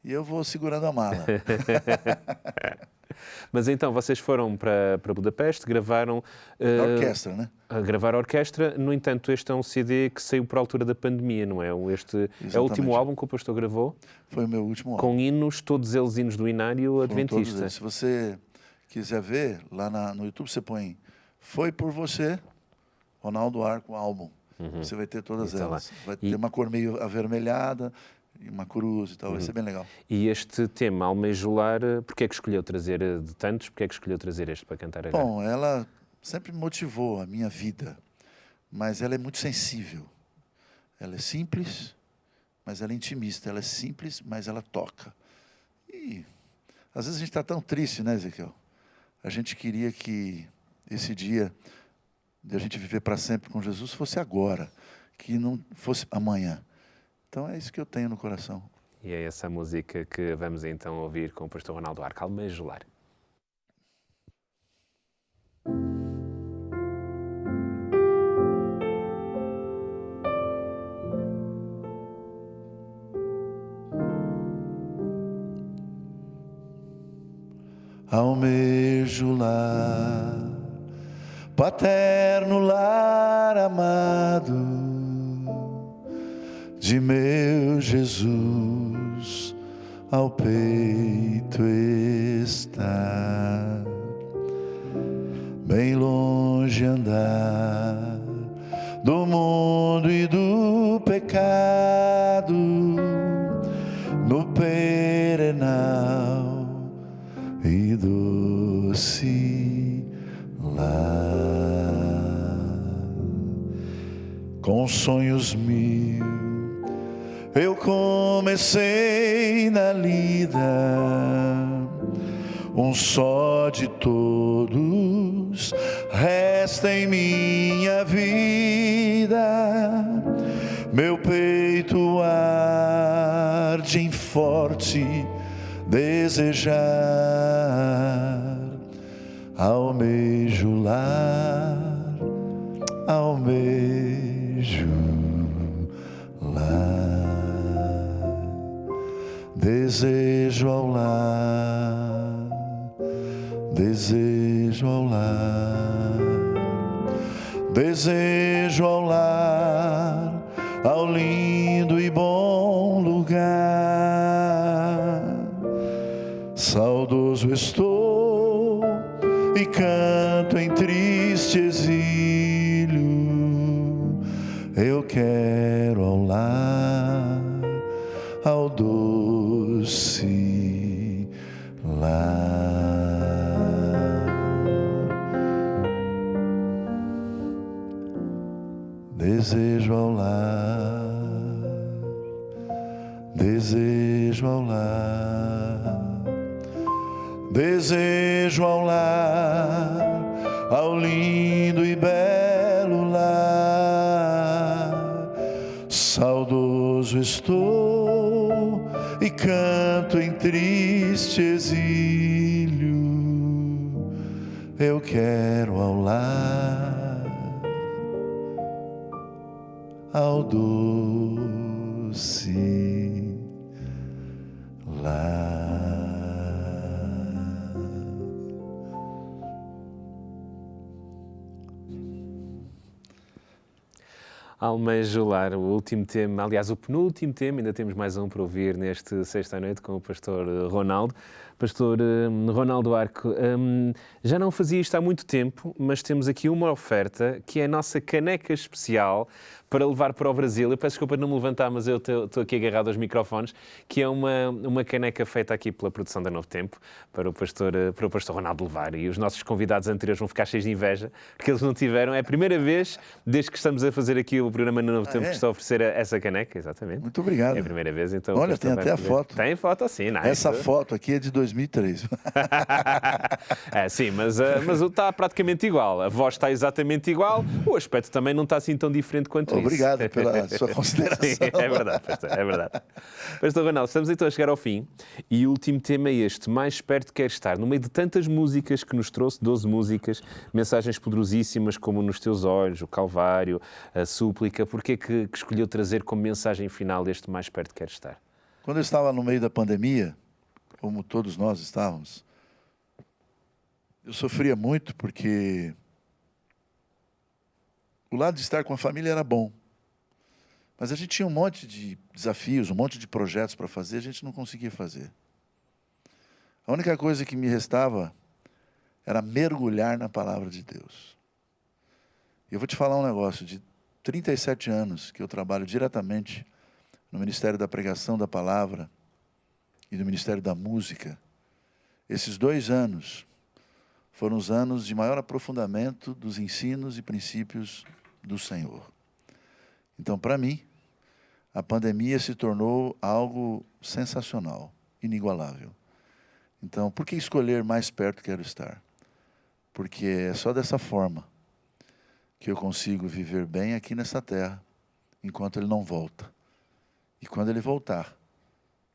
e eu vou segurando a mala. Mas então, vocês foram para Budapeste, gravaram... A orquestra, né? A gravar a orquestra. No entanto, este é um CD que saiu por altura da pandemia, não é? É o último álbum que o pastor gravou? Foi o meu último álbum. Com hinos, todos eles hinos do Inário Adventista. Se você quiser ver, lá no YouTube você põe Foi Por Você, Ronaldo Arco, álbum. Você vai ter todas elas. Vai ter uma cor meio avermelhada, uma cruz e tal, vai ser bem legal. E este tema, Almejolar, porquê é que escolheu trazer de tantos? Porquê é que escolheu trazer este para cantar agora? Bom, ela sempre motivou a minha vida, mas ela é muito sensível. Ela é simples, mas ela é intimista. Ela é simples, mas ela toca. E às vezes a gente está tão triste, né, Ezequiel? A gente queria que esse dia de a gente viver para sempre com Jesus fosse agora, que não fosse amanhã. Então é isso que eu tenho no coração. E é essa música que vamos então ouvir com o pastor Ronaldo Arco, Almejolar. Almejo lar, paterno lar amado de meu Jesus, ao peito estar, bem longe andar do mundo e do pecado, no perenal e doce lar. Com sonhos mil eu comecei na lida, um só de todos resta em minha vida. Meu peito arde em forte desejar, almejo lar, almejo lar, desejo ao lar, desejo ao lar, desejo ao lar, ao lindo e bom lugar. Saudoso estou e canto em triste exílio. Eu quero ao lar doce lar. Desejo ao lar, desejo ao lar, desejo ao lar, ao lindo e belo lar. Saudoso estou e canto em triste exílio. Eu quero ao lar, ao doce lar. Almejo Lar, o último tema, aliás, o penúltimo tema, ainda temos mais um para ouvir neste Sexta à Noite com o pastor Ronaldo. Pastor Ronaldo Arco, já não fazia isto há muito tempo, mas temos aqui uma oferta que é a nossa caneca especial para levar para o Brasil. Eu peço desculpa de não me levantar, mas eu estou aqui agarrado aos microfones, que é uma caneca feita aqui pela produção da Novo Tempo, para o pastor Ronaldo levar. E os nossos convidados anteriores vão ficar cheios de inveja, porque eles não tiveram. É a primeira vez, desde que estamos a fazer aqui o programa no Novo Tempo, que está a oferecer essa caneca, exatamente. Muito obrigado. É a primeira vez, então. Olha, tem até a foto. Tem foto, sim. Nice. Essa foto aqui é de 2003. Sim, mas está praticamente igual. A voz está exatamente igual, o aspecto também não está assim tão diferente quanto isso. Obrigado pela sua consideração. Sim, é verdade, pastor, é verdade. Pastor Ronaldo, estamos então a chegar ao fim e o último tema é este: mais perto quero estar. No meio de tantas músicas que nos trouxe, 12 músicas, mensagens poderosíssimas como Nos Teus Olhos, o Calvário, a Súplica, porquê que escolheu trazer como mensagem final este mais perto quero estar? Quando eu estava no meio da pandemia, como todos nós estávamos, eu sofria muito porque o lado de estar com a família era bom, mas a gente tinha um monte de desafios, um monte de projetos para fazer, a gente não conseguia fazer. A única coisa que me restava era mergulhar na palavra de Deus. E eu vou te falar um negócio, de 37 anos que eu trabalho diretamente no Ministério da Pregação da Palavra e no Ministério da Música. Esses 2 anos foram os anos de maior aprofundamento dos ensinos e princípios do Senhor. Então, para mim, a pandemia se tornou algo sensacional, inigualável. Então, por que escolher mais perto quero estar? Porque é só dessa forma que eu consigo viver bem aqui nessa terra, enquanto Ele não volta. E quando Ele voltar,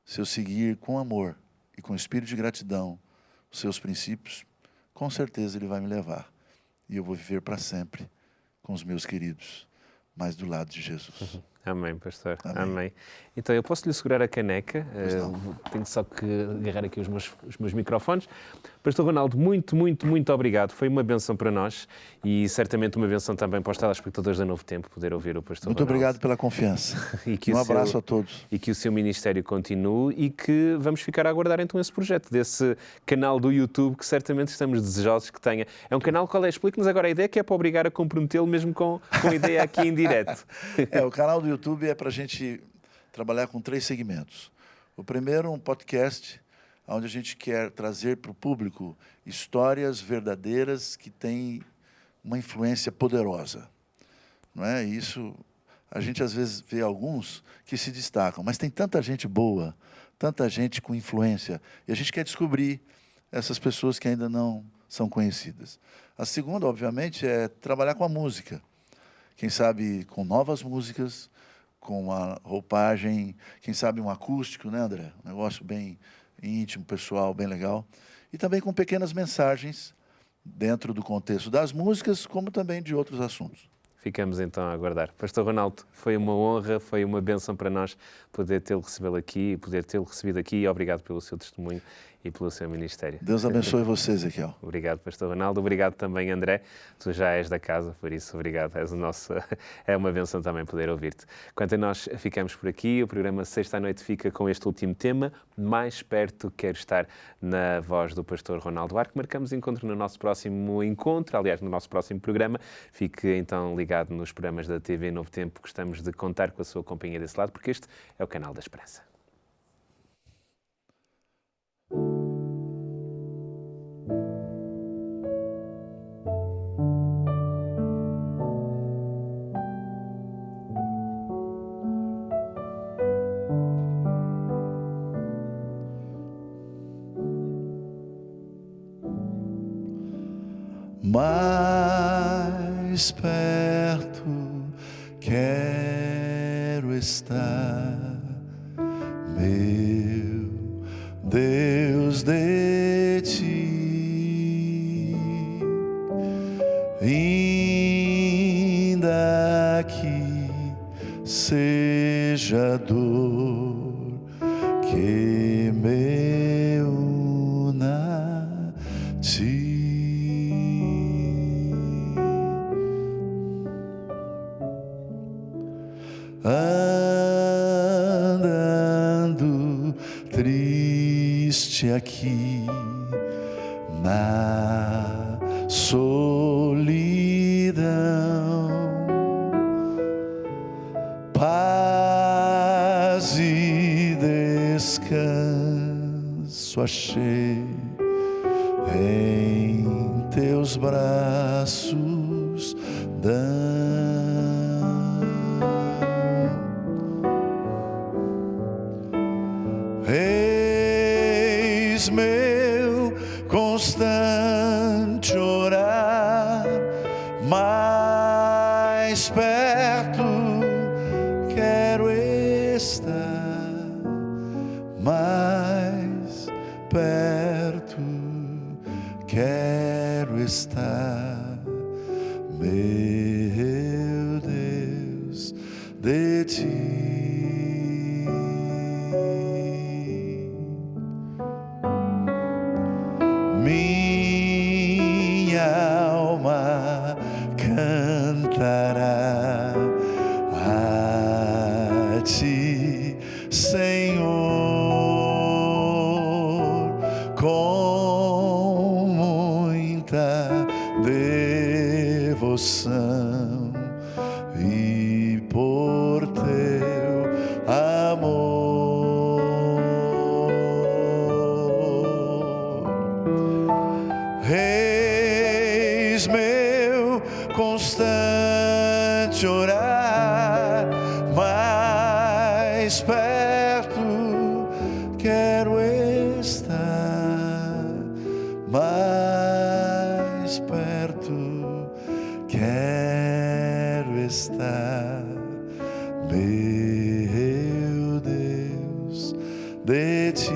se eu seguir com amor e com espírito de gratidão os seus princípios, com certeza Ele vai me levar. E eu vou viver para sempre com os meus queridos, mas do lado de Jesus. Amém, pastor. Amém. Amém. Então, eu posso lhe segurar a caneca. Tenho só que agarrar aqui os meus microfones. Pastor Ronaldo, muito, muito, muito obrigado. Foi uma benção para nós e certamente uma benção também para os telespectadores da Novo Tempo poder ouvir o pastor Muito Ronaldo. obrigado pela confiança. E Um abraço a todos. E que o seu ministério continue e que vamos ficar a aguardar então esse projeto, desse canal do YouTube que certamente estamos desejosos que tenha. É um canal, qual é? Explique-nos agora a ideia, que é para obrigar a comprometê-lo mesmo com a ideia aqui em direto. O canal do YouTube é para a gente trabalhar com 3 segmentos. O primeiro, um podcast, onde a gente quer trazer para o público histórias verdadeiras que têm uma influência poderosa. Não é? Isso, a gente às vezes vê alguns que se destacam, mas tem tanta gente boa, tanta gente com influência, e a gente quer descobrir essas pessoas que ainda não são conhecidas. A segunda, obviamente, é trabalhar com a música. Quem sabe com novas músicas, com uma roupagem, quem sabe um acústico, né, André? Um negócio bem íntimo, pessoal, bem legal. E também com pequenas mensagens dentro do contexto das músicas, como também de outros assuntos. Ficamos então a aguardar. Pastor Ronaldo, foi uma honra, foi uma bênção para nós poder tê-lo recebido aqui e obrigado pelo seu testemunho e pelo seu ministério. Deus abençoe você, Ezequiel. Obrigado, pastor Ronaldo. Obrigado também, André. Tu já és da casa, por isso, obrigado. És o nosso... É uma bênção também poder ouvir-te. Quanto a nós, ficamos por aqui. O programa Sexta à Noite fica com este último tema. Mais perto quero estar, na voz do pastor Ronaldo Arco. Marcamos encontro no nosso próximo encontro, aliás, no nosso próximo programa. Fique então ligado nos programas da TV Novo Tempo. Gostamos de contar com a sua companhia desse lado, porque este é o canal da Esperança. mais perto quero estar, meu Deus, de ti, ainda que seja dor que me una a ti. Andando triste aqui na solidão, paz e descanso achei em teus braços dão. Eis meu constante orar, mais perto quero estar, mais perto quero estar, meu Deus, de ti. Minha alma cantará a ti, Senhor, com muita devoção e por teu amor. Eis meu constante orar, mais perto quero estar, mais perto quero estar, meu Deus, de ti.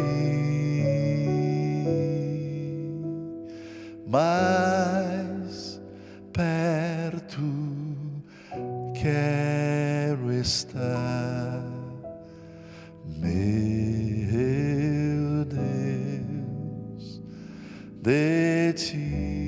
Mais perto quero estar, meu Deus, de ti.